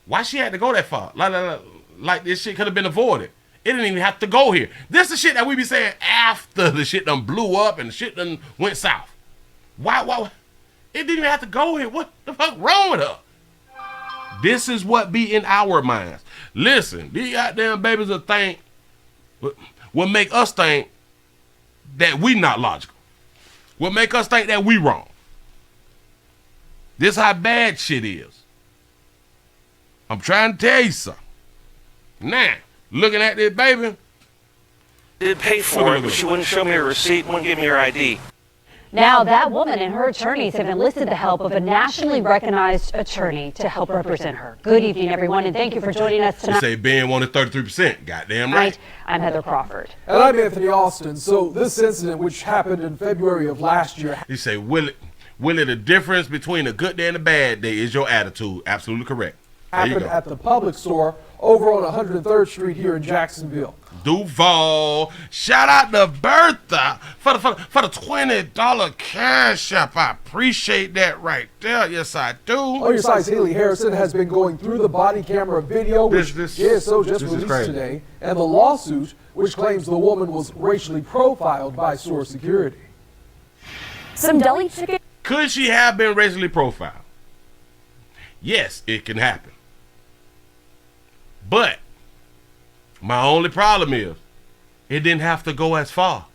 Why she had to go that far? Like this shit could have been avoided. It didn't even have to go here. This is the shit that we be saying after the shit done blew up and the shit done went south. Why? It didn't even have to go here. What the fuck wrong with her? This is what be in our minds. Listen, these goddamn babies will make us think that we not logical. Will make us think that we wrong. This how bad shit is. I'm trying to tell you something. Now, looking at this baby. Did pay for it, but she wouldn't show me her receipt, wouldn't give me her ID. Now, that woman and her attorneys have enlisted the help of a nationally recognized attorney to help represent her. Good evening, everyone, and thank you for joining us tonight. You say Ben wanted 33%. Goddamn right. I'm Heather Crawford. And I'm Anthony Austin. So this incident, which happened in February of last year. You say, Willie, the difference between a good day and a bad day is your attitude. Absolutely correct. Happened at the Publix store over on 103rd Street here in Jacksonville. Duval. Shout out to Bertha for the $20 cash app. I appreciate that right there. Yes, I do. On your side, Haley Harrison has been going through the body camera video, which JSO just released today, and the lawsuit, which claims the woman was racially profiled by Source Security. Some deli chicken. Could she have been racially profiled? Yes, it can happen. But my only problem is it didn't have to go as far.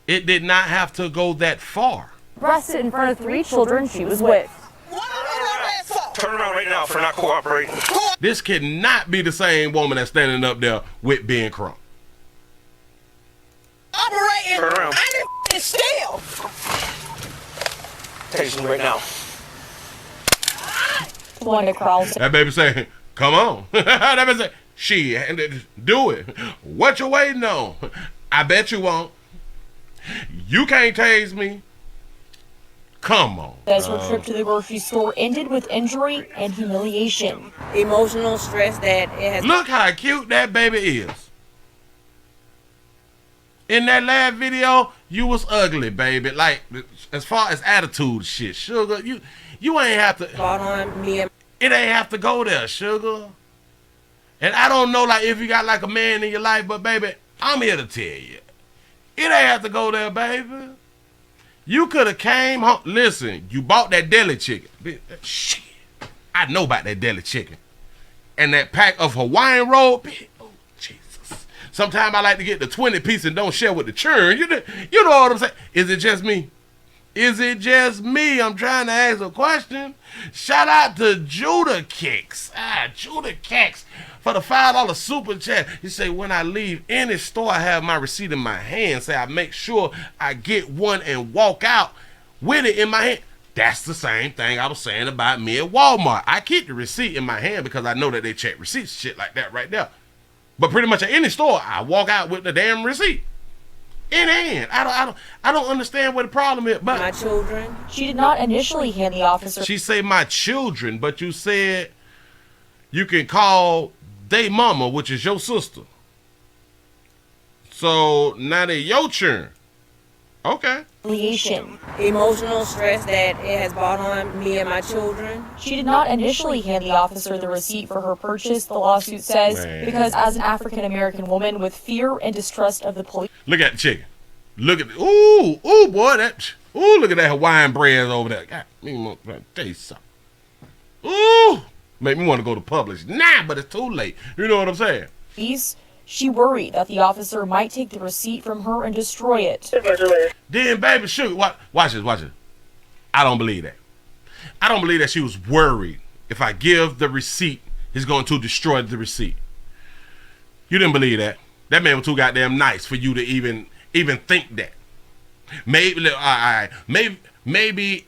It did not have to go that far. Arrested in front of 3 children she was with. Turn around right now for not cooperating. This cannot be the same woman that's standing up there with Ben Crump. Operating. Turn around. I didn't steal. Tasing right now. Wanda Crowell. That baby saying, come on. That baby say, she, do it. What you waiting on? I bet you won't. You can't tase me. Come on. Says her trip to the grocery store ended with injury and humiliation. Emotional stress that it has. Look how cute that baby is. In that last video, you was ugly, baby. Like, as far as attitude shit, sugar, you ain't have to. Bought on me and It ain't have to go there, sugar. And I don't know, like, if you got like a man in your life, but baby, I'm here to tell you, it ain't have to go there, baby. You could have came home. Listen, you bought that deli chicken. Shit, I know about that deli chicken. And that pack of Hawaiian roll. Oh, Jesus. Sometimes I like to get the 20 piece and don't share with the churn. You know what I'm saying? Is it just me? Is it just me? I'm trying to ask a question. Shout out to Judah Kicks. Judah Kicks for the $5 super chat. He say, when I leave any store, I have my receipt in my hand. Say, I make sure I get one and walk out with it in my hand. That's the same thing I was saying about me at Walmart. I keep the receipt in my hand because I know that they check receipts, shit like that right there. But pretty much at any store, I walk out with the damn receipt in hand. I don't understand what the problem is. But my children. She did not initially hand the officer. She say my children, but you said you can call they mama, which is your sister. So now they your children. Okay. Emotional stress that it has brought on me and my children. She did not initially hand the officer the receipt for her purchase, the lawsuit says, because as an African-American woman with fear and distrust of the police. Look at the chicken. Look at the, boy, look at that Hawaiian bread over there. God, let me tell you something. Ooh, make me want to go to Publix now, but it's too late. You know what I'm saying? She worried that the officer might take the receipt from her and destroy it. Then, baby, sugar, watch this. I don't believe that. I don't believe that she was worried if I give the receipt, he's going to destroy the receipt. You didn't believe that. That man was too goddamn nice for you to even think that. Maybe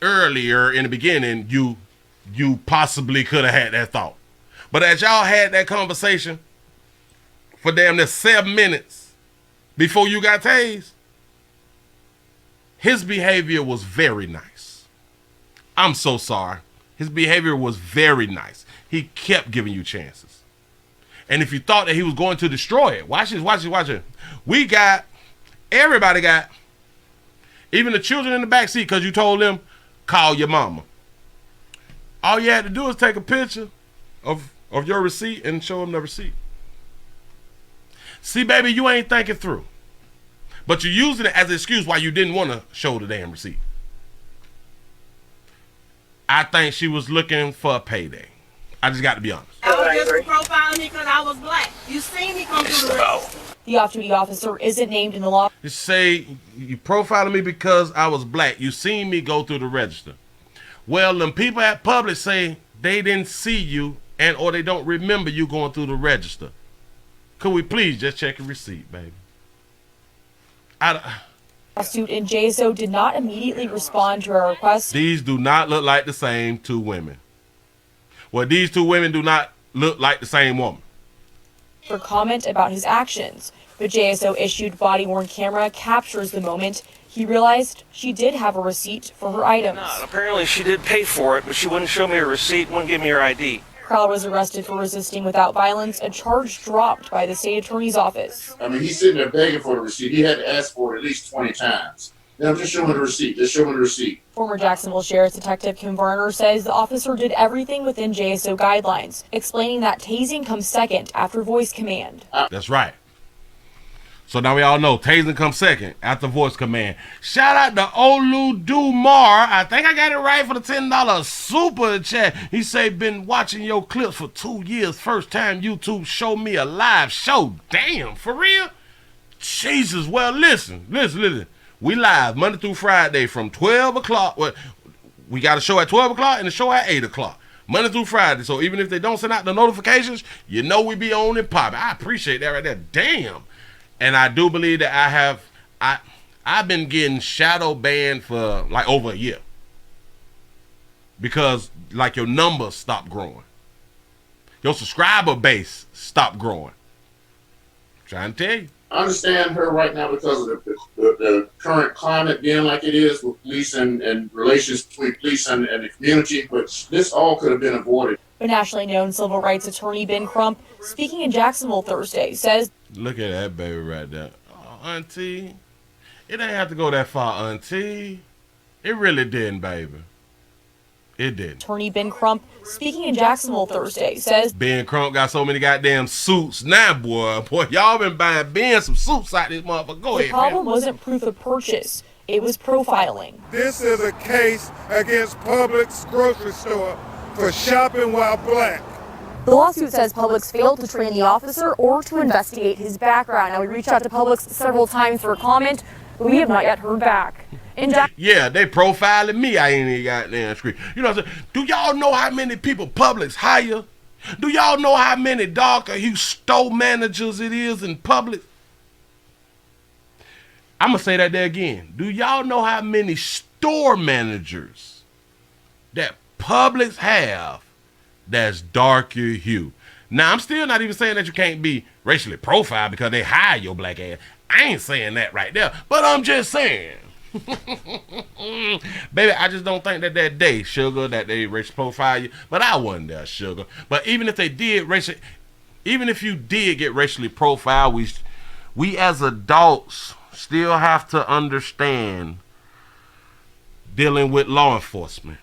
earlier in the beginning, you possibly could have had that thought. But as y'all had that conversation for damn near 7 minutes before you got tased, his behavior was very nice. I'm so sorry. His behavior was very nice. He kept giving you chances. And if you thought that he was going to destroy it, watch it. Everybody got, even the children in the back seat, because you told them, call your mama. All you had to do is take a picture of your receipt and show them the receipt. See, baby, you ain't thinking through. But you're using it as an excuse why you didn't want to show the damn receipt. I think she was looking for a payday. I just got to be honest. I was just profiling me because I was black. You seen me come through the race. The off-duty officer isn't named in the law. You say you profiling me because I was black. You seen me go through the register. Well, them people at Publix say they didn't see you or they don't remember you going through the register. Could we please just check your receipt, baby? Lawsuit and JSO did not immediately respond to our request. These do not look like the same two women. Well, these two women do not look like the same woman. For comment about his actions, the JSO issued body-worn camera captures the moment he realized she did have a receipt for her items. No, apparently she did pay for it, but she wouldn't show me her receipt, wouldn't give me her ID. Crowell was arrested for resisting without violence, a charge dropped by the state attorney's office. I mean, he's sitting there begging for the receipt. He had to ask for it at least 20 times. Now, just show me the receipt. Just show me the receipt. Former Jacksonville Sheriff's Detective Kim Varner says the officer did everything within JSO guidelines, explaining that tasing comes second after voice command. That's right. So now we all know tasing comes second after voice command. Shout out to Olu Dumar. I think I got it right for the $10 super chat. He say, been watching your clips for 2 years. First time YouTube showed me a live show. Damn, for real? Jesus. Well, listen. We live Monday through Friday from 12 o'clock. Well, we got a show at 12 o'clock and a show at 8 o'clock. Monday through Friday. So even if they don't send out the notifications, you know we be on and popping. I appreciate that right there. Damn. And I do believe that I've been getting shadow banned for like over a year. Because like your numbers stopped growing. Your subscriber base stopped growing. I'm trying to tell you. I understand her right now because of the current climate being like it is with police and relations between police and the community, but this all could have been avoided. A nationally known civil rights attorney, Ben Crump, speaking in Jacksonville Thursday, says, look at that baby right there. Oh, auntie, it ain't have to go that far, auntie. It really didn't, baby. It didn't. Attorney Ben Crump, speaking in Jacksonville Thursday, says, Ben Crump got so many goddamn suits now, boy. Boy, y'all been buying Ben some suits out this motherfucker. Go ahead, the problem man. wasn't proof of purchase. It was profiling. This is a case against Publix grocery store for shopping while black. The lawsuit says Publix failed to train the officer or to investigate his background. Now, we reached out to Publix several times for a comment, but we have not yet heard back. Yeah, they profiling me. I ain't even got damn screen. You know what I'm saying? Do y'all know how many people Publix hire? Do y'all know how many Dr. Hugh store managers it is in Publix? I'm going to say that there again. Do y'all know how many store managers that Publix have that's darker hue? Now, I'm still not even saying that you can't be racially profiled because they hire your black ass. I ain't saying that right there, but I'm just saying. Baby, I just don't think that day, sugar, that they racially profile you. But I wasn't there, sugar. But even if they did even if you did get racially profiled, we as adults still have to understand dealing with law enforcement.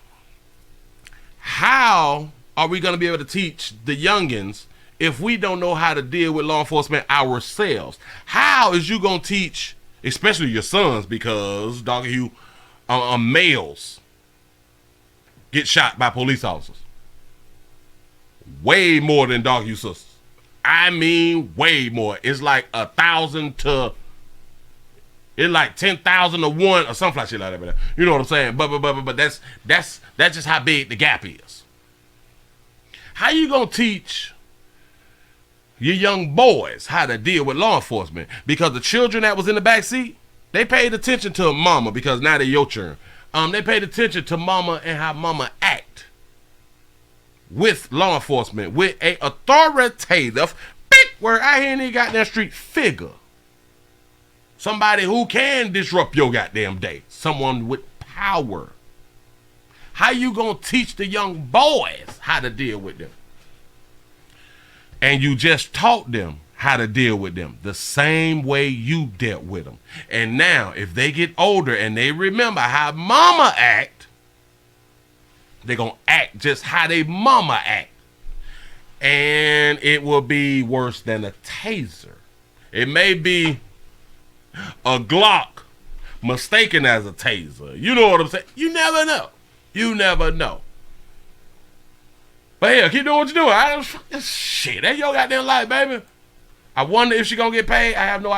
How are we going to be able to teach the youngins if we don't know how to deal with law enforcement ourselves? How is you going to teach, especially your sons, because Dr. Hugh, males get shot by police officers? Way more than Dr. Hugh sisters. I mean, way more. It's like 1,000 to, it's like 10,000 to 1 or something like shit like that. You know what I'm saying? But that's just how big the gap is. How you gonna teach your young boys how to deal with law enforcement? Because the children that was in the back seat, they paid attention to mama because now they're your turn. They paid attention to mama and how mama act with law enforcement, with a authoritative, big word out here in the goddamn street, figure. Somebody who can disrupt your goddamn day. Someone with power. How you gonna teach the young boys how to deal with them? And you just taught them how to deal with them the same way you dealt with them. And now, if they get older and they remember how mama act, they're gonna act just how they mama act. And it will be worse than a taser. It may be a Glock mistaken as a taser. You know what I'm saying? You never know. You never know. But hell, keep doing what you're doing. Shit, that's your goddamn life, baby. I wonder if she gonna get paid. I have no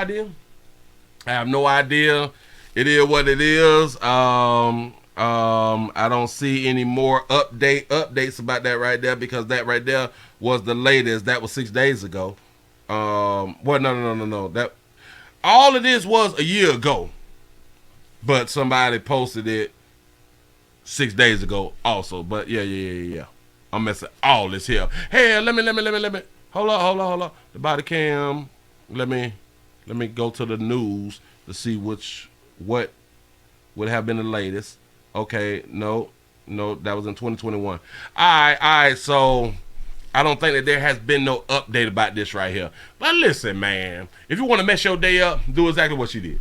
idea. It is what it is. I don't see any more updates about that right there, because that right there was the latest. That was 6 days ago. Well, no. That all of this was a year ago, but somebody posted it 6 days ago also. But yeah. I'm messing all this here. Hey, let me. Hold on. The body cam. Let me go to the news to see what would have been the latest. Okay, no, that was in 2021. All right. So I don't think that there has been no update about this right here. But listen, man, if you want to mess your day up, do exactly what she did.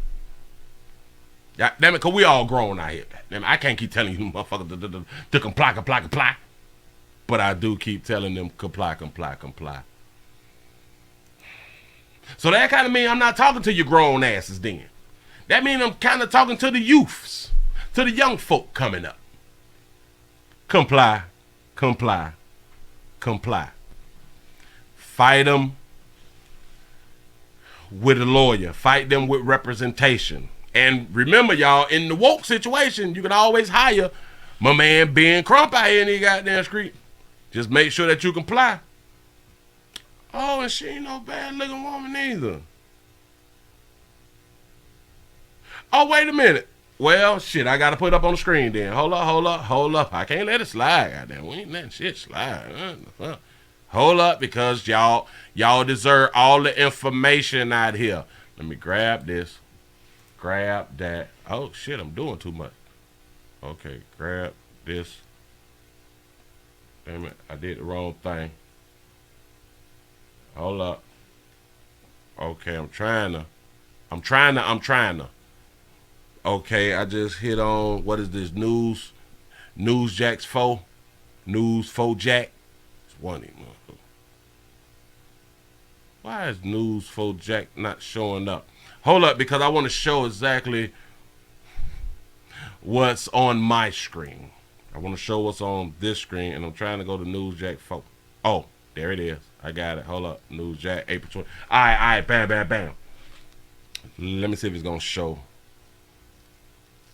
Damn it, because we all grown out here. Damn it, I can't keep telling you motherfuckers to comply. But I do keep telling them comply. So that kind of mean I'm not talking to your grown asses then. That mean I'm kind of talking to the youths, to the young folk coming up. Comply, comply, comply. Fight them with a lawyer. Fight them with representation. And remember, y'all, in the woke situation, you can always hire my man Ben Crump out here in the goddamn street. Just make sure that you comply. Oh, and she ain't no bad looking woman either. Oh, wait a minute. Well, shit, I got to put up on the screen then. Hold up. I can't let it slide, goddamn. We ain't letting shit slide. Hold up, because y'all deserve all the information out here. Let me grab this. Grab that. Oh, shit, I'm doing too much. Okay, grab this. Damn it, I did the wrong thing. Hold up. Okay, I'm trying to. Okay, I just hit on, what is this, News Jack's 4? News 4 Jack? It's one of them. Why is News 4 Jack not showing up? Hold up, because I want to show exactly what's on my screen. I want to show what's on this screen, and I'm trying to go to News Jack 4. Oh, there it is. I got it. Hold up. News Jack, April 20. All right, bam. Let me see if it's going to show.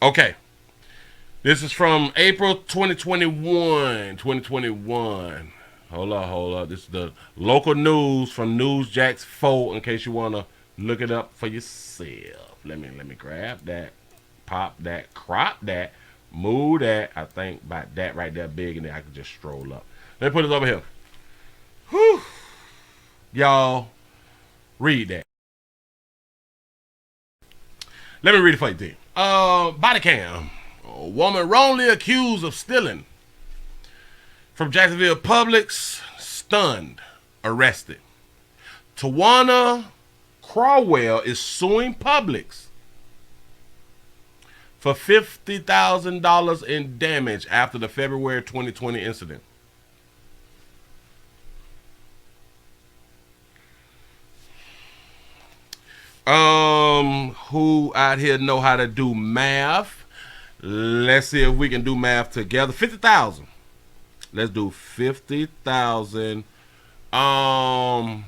Okay. This is from April 2021. Hold up. This is the local news from News Jack's 4, in case you want to look it up for yourself. Let me grab that, pop that, crop that, move that. I think about that right there big, and then I can just stroll up. Let me put this over here. Whew. Y'all, read that. Let me read it for you then. Body cam. A woman wrongly accused of stealing from Jacksonville Publix, stunned, arrested. Tawana Crawwell is suing Publix for $50,000 in damage after the February 2020 incident. Who out here know how to do math? Let's see if we can do math together. 50,000. Let's do 50,000. Would I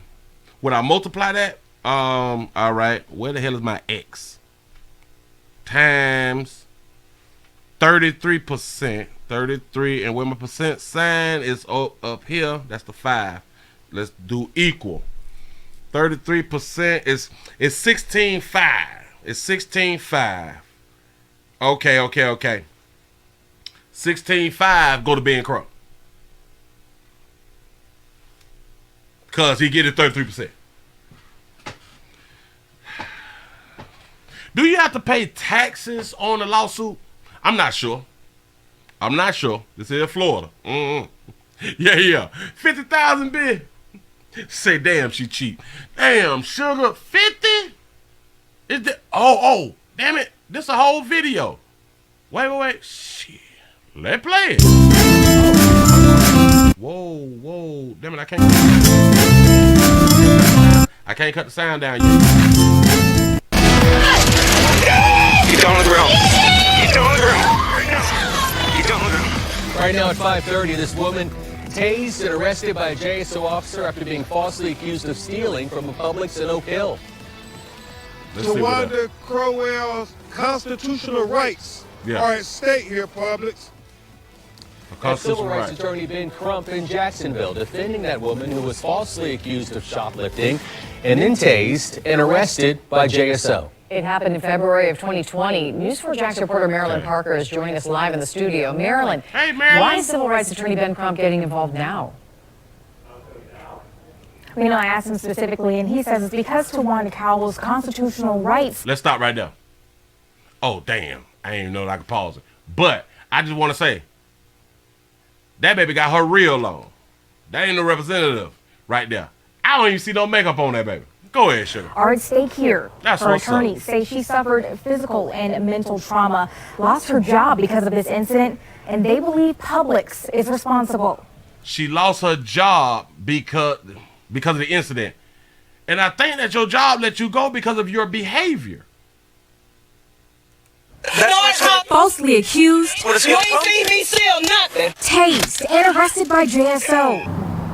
multiply that? All right. Where the hell is my X? Times 33%. 33, and where my percent sign is up here, that's the 5. Let's do equal. 33% is 16.5. It's 16.5. Okay. 16.5 go to Ben Crump. Cause he get it 33%. Do you have to pay taxes on the lawsuit? I'm not sure. This is Florida. Yeah. 50,000 bid. Say, damn, she cheap. Damn, sugar, 50? Is that? Oh, damn it. This a whole video. Wait. Shit. Let's play it. Whoa. Damn it, I can't cut the sound down yet. Get down on the ground. Right now at 5:30, this woman tased and arrested by a JSO officer after being falsely accused of stealing from a Publix in Oak Hill. Tawana Crowell's constitutional rights are at stake here, Publix. Civil rights attorney Ben Crump in Jacksonville defending that woman who was falsely accused of shoplifting and then tased and arrested by JSO. It happened in February of 2020. News 4 Jax reporter Marilyn Parker is joining us live in the studio. Marilyn, hey, Marilyn. Why is civil rights attorney Ben Crump getting involved now? You know, I asked him specifically, and he says it's because Tawana Cowell's constitutional rights. Let's stop right there. Oh, damn. I didn't even know that I could pause it. But I just want to say, that baby got her real on. That ain't no representative right there. I don't even see no makeup on that baby. Go ahead, sugar. Are at stake here. That's her attorneys say she suffered physical and mental trauma, lost her job because of this incident, and they believe Publix is responsible. She lost her job because of the incident, And I think that your job let you go because of your behavior. Falsely accused, You ain't see me steal nothing. tased, and arrested by JSO.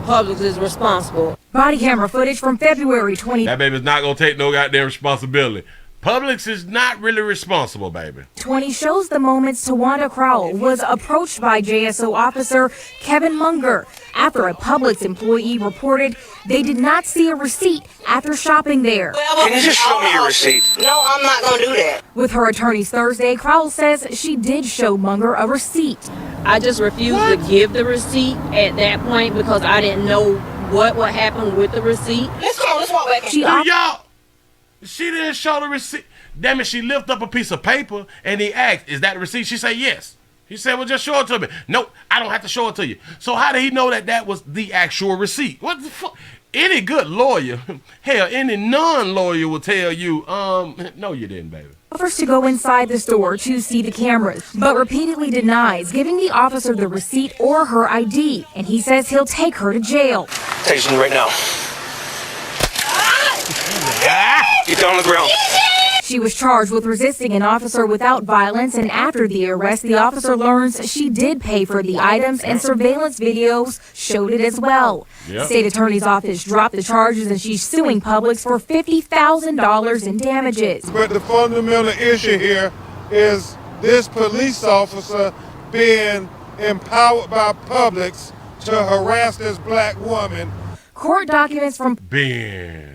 Publix is responsible. Body camera footage from February 2020 That baby's not going to take no goddamn responsibility. Publix is not really responsible, baby. shows the moments Tawanda Crowell was approached by JSO officer Kevin Munger after a Publix employee reported they did not see a receipt after shopping there. Can you just show me your receipt? No, I'm not gonna do that. With her attorneys Thursday, Crowell says she did show Munger a receipt. I just refused to give the receipt at that point because I didn't know what would happen with the receipt. Let's go. Let's walk back. She didn't show the receipt. Damn it, she lifted up a piece of paper and he asked, is that the receipt? She said, yes. He said, well, just show it to me. Nope, I don't have to show it to you. So how did he know that that was the actual receipt? What the fuck? Any good lawyer, hell, any non-lawyer will tell you, no, you didn't, baby. Offers to go inside the store to see the cameras, but repeatedly denies giving the officer the receipt or her ID, and he says he'll take her to jail. Tasing you right now. Get down on the ground. She was charged with resisting an officer without violence, and after the arrest, the officer learns she did pay for the items, and surveillance videos showed it as well. Yep. State Attorney's Office dropped the charges, and she's suing Publix for $50,000 in damages. But the fundamental issue here is this police officer being empowered by Publix to harass this black woman. Court documents from Ben,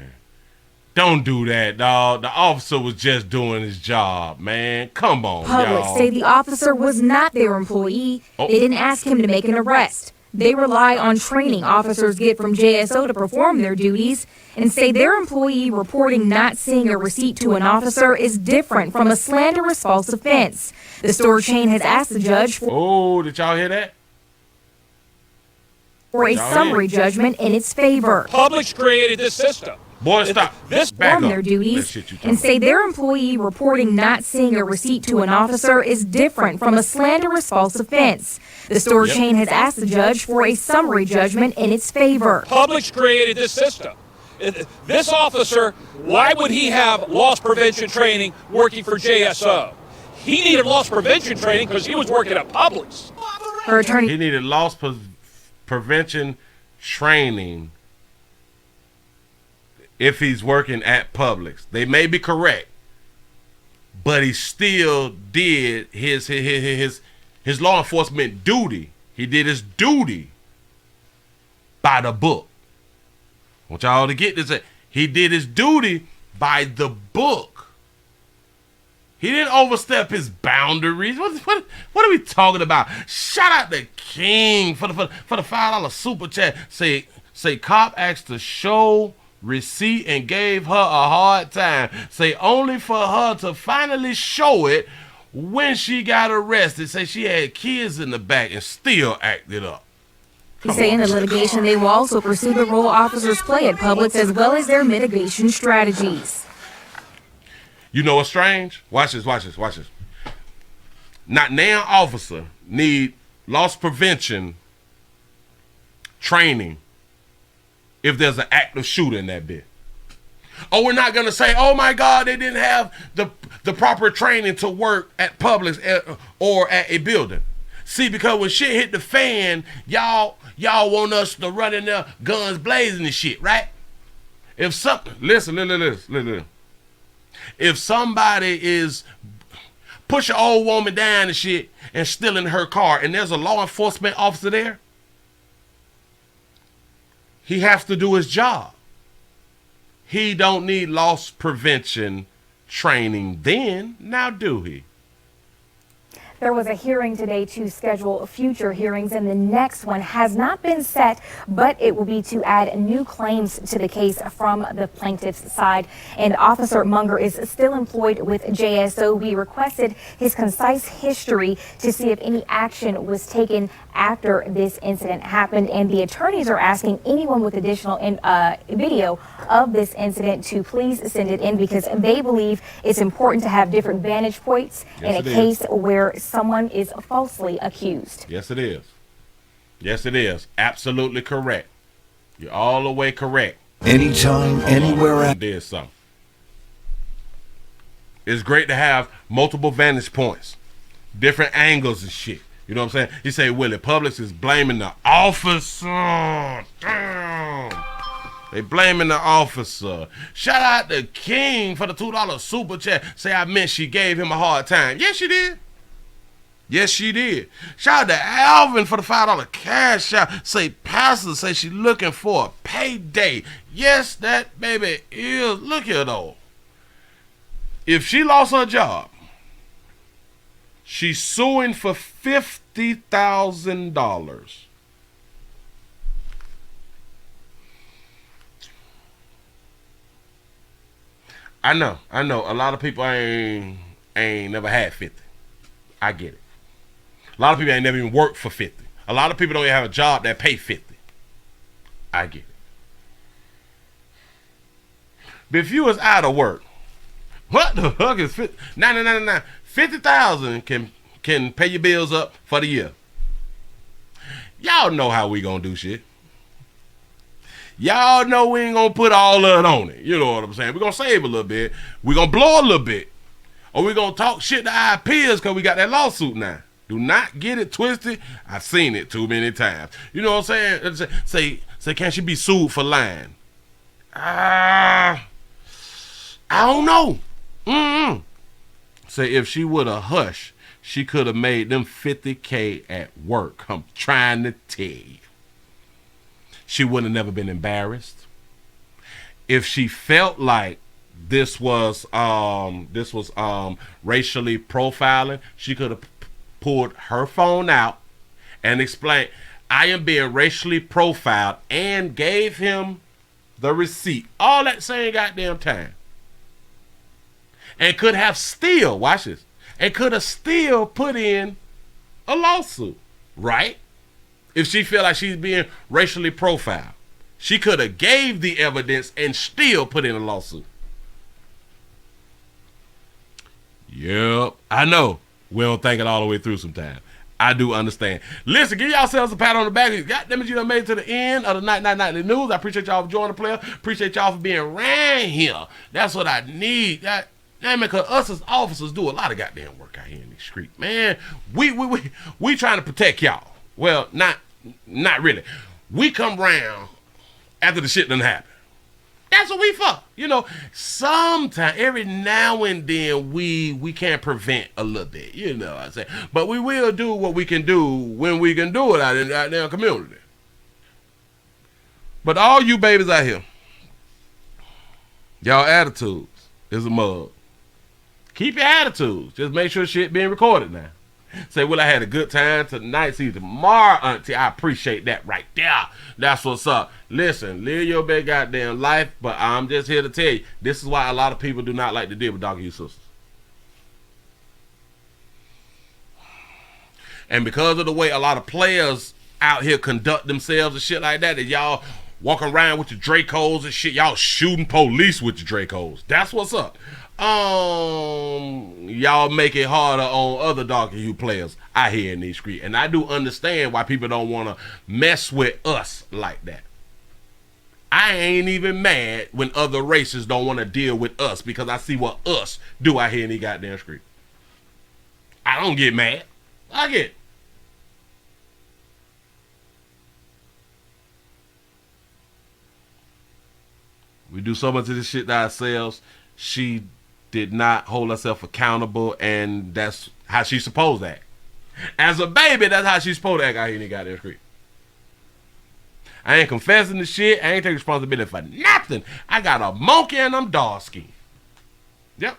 don't do that, dog. The officer was just doing his job, man. Come on, Publix y'all. say the officer was not their employee. Oh. They didn't ask him to make an arrest. They rely on training officers get from JSO to perform their duties, and say their employee reporting not seeing a receipt to an officer is different from a slanderous false offense. The store chain has asked the judge Oh, did y'all hear that? for a Y'all summary hear? judgment in its favor. Publix created this system. Boy, stop. This Back Perform up. their That duties shit you talking and say their employee reporting not seeing a receipt to an officer is different from a slanderous false offense. The store Yep. chain has asked the judge for a summary judgment in its favor. Publix created this system. This officer, why would he have loss prevention training working for JSO? He needed loss prevention training because he was working at Publix. Her attorney. He needed loss prevention training if he's working at Publix. They may be correct, but he still did his law enforcement duty. He did his duty by the book. I want y'all to get this. He did his duty by the book. He didn't overstep his boundaries. What are we talking about? Shout out to King for the $5 super chat. Say cop asked to show receipt and gave her a hard time. Say only for her to finally show it when she got arrested. Say she had kids in the back and still acted up. He say in the litigation they will also pursue the role officers play at Publix as well as their mitigation strategies. You know what's strange? Watch this. Not now officer need loss prevention training if there's an active shooter in that bit. Oh, we're not gonna say, oh my God, they didn't have the proper training to work at Publix or at a building. See, because when shit hit the fan, y'all want us to run in there guns blazing and shit, right? If something, listen. If somebody is pushing an old woman down and shit and stealing her car and there's a law enforcement officer there, he has to do his job. He don't need loss prevention training then, now do he? There was a hearing today to schedule future hearings, and the next one has not been set, but it will be to add new claims to the case from the plaintiff's side. And Officer Munger is still employed with JSO. We requested his concise history to see if any action was taken after this incident happened, and the attorneys are asking anyone with additional video of this incident to please send it in because they believe it's important to have different vantage points in a case where someone is falsely accused. Yes, it is. Yes, it is. Absolutely correct. You're all the way correct. Anytime, anywhere. Did something. It's great to have multiple vantage points, different angles and shit. You know what I'm saying? You say, Willie, Publix is blaming the officer. Damn. They blaming the officer. Shout out to King for the $2 super chat. Say I meant she gave him a hard time. Yes, she did. Yes, she did. Shout out to Alvin for the $5 cash out. Say Pastor say she looking for a payday. Yes, that baby is. Look here though. If she lost her job, she's suing for $50,000. I know. A lot of people ain't never had 50. I get it. A lot of people ain't never even worked for 50. A lot of people don't even have a job that pay 50. I get it. But if you was out of work, what the fuck is 50? No. 50,000 can pay your bills up for the year. Y'all know how we gonna do shit. Y'all know we ain't gonna put all of it on it. You know what I'm saying? We're gonna save a little bit. We're gonna blow a little bit. Or we're gonna talk shit to our peers because we got that lawsuit now. Do not get it twisted. I've seen it too many times. You know what I'm saying? Say, can she be sued for lying? I don't know. Say if she would have hushed, she could have made them $50K at work. I'm trying to tell you. She would have never been embarrassed. If she felt like this was racially profiling, she could have pulled her phone out and explained, I am being racially profiled, and gave him the receipt. All that same goddamn time. And could have still, watch this, and could have still put in a lawsuit, right? If she feel like she's being racially profiled. She could have gave the evidence and still put in a lawsuit. Yep, I know. We don't think it all the way through sometimes. I do understand. Listen, give yourselves a pat on the back. Goddammit, you done made it to the end of the Nightly News. I appreciate y'all for joining the player. Appreciate y'all for being around here. That's what I need. Because us as officers do a lot of goddamn work out here in these streets. Man, we trying to protect y'all. Well, not really. We come around after the shit done happen. That's what we for. You know, sometimes, every now and then, we can't prevent a little bit. You know what I'm saying? But we will do what we can do when we can do it out in our community. But all you babies out here, y'all attitudes is a mug. Keep your attitudes. Just make sure shit being recorded now. Say, well, I had a good time tonight. See you tomorrow, auntie. I appreciate that right there. That's what's up. Listen, live your big goddamn life, but I'm just here to tell you, this is why a lot of people do not like to deal with dog you sisters. And because of the way a lot of players out here conduct themselves and shit like that, that y'all walking around with your Dracos and shit, y'all shooting police with your Dracos. That's what's up. Y'all make it harder on other dog you players out here in these streets. And I do understand why people don't want to mess with us like that. I ain't even mad when other races don't want to deal with us, because I see what us do out here in these goddamn streets. I don't get mad. I get. We do so much of this shit to ourselves. She did not hold herself accountable, and that's how she's supposed to act. As a baby, that's how she's supposed to act out here in the goddamn street. I ain't confessing the shit. I ain't taking responsibility for nothing. I got a monkey and I'm dog skin. Yep.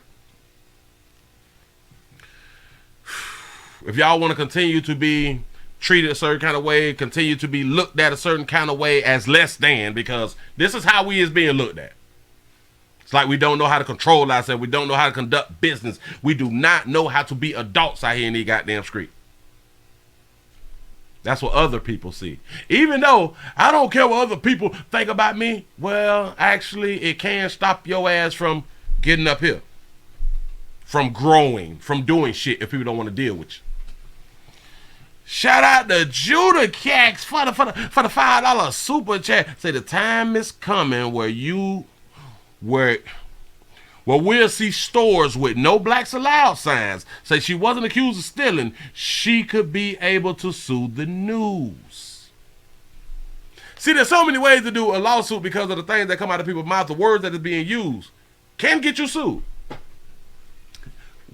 If y'all want to continue to be treated a certain kind of way, continue to be looked at a certain kind of way as less than, because this is how we is being looked at. It's like we don't know how to control ourselves. We don't know how to conduct business. We do not know how to be adults out here in the goddamn street. That's what other people see. Even though I don't care what other people think about me, well, actually, it can stop your ass from getting up here, from growing, from doing shit if people don't want to deal with you. Shout out to Judah Cax for the $5 super chat. Say the time is coming where we'll see stores with no blacks allowed signs. Say she wasn't accused of stealing. She could be able to sue the news. See, there's so many ways to do a lawsuit because of the things that come out of people's mouths, the words that is being used can get you sued.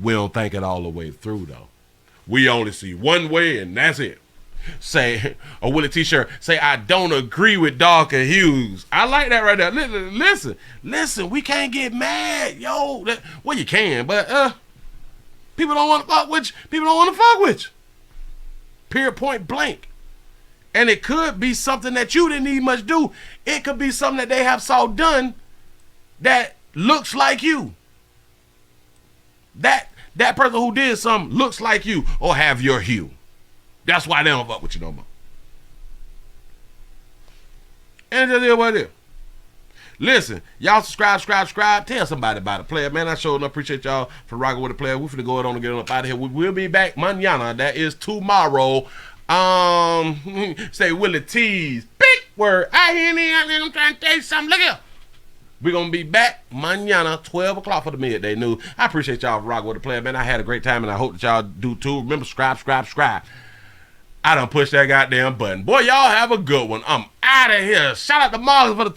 We don't think it all the way through, though. We only see one way, and that's it. Say, a Willie t-shirt, say, I don't agree with darker hues. I like that right there. Listen, we can't get mad, yo. Well, you can, but people don't want to fuck with you. People don't want to fuck with you. Period, point blank. And it could be something that you didn't need much do. It could be something that they have saw done that looks like you. That person who did something looks like you or have your hue. That's why they don't fuck with you no more. And it is what it is. Listen, y'all subscribe. Tell somebody about it, player. Man, I sure enough appreciate y'all for rocking with the player. We're finna go on and get on up out of here. We will be back mañana. That is tomorrow. Say Willie T's. Big word. I hear me. I'm trying to tell you something. Look here. We're going to be back mañana, 12 o'clock for the midday news. I appreciate y'all for rocking with the player, man. I had a great time, and I hope that y'all do too. Remember, subscribe. I done pushed that goddamn button. Boy, y'all have a good one. I'm out of here. Shout out to Marcus for the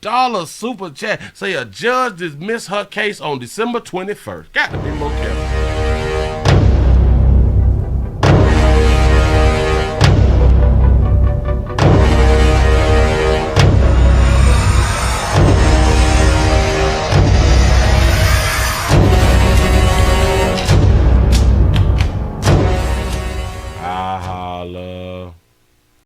$2 super chat. Say a judge dismissed her case on December 21st. Got to be more careful.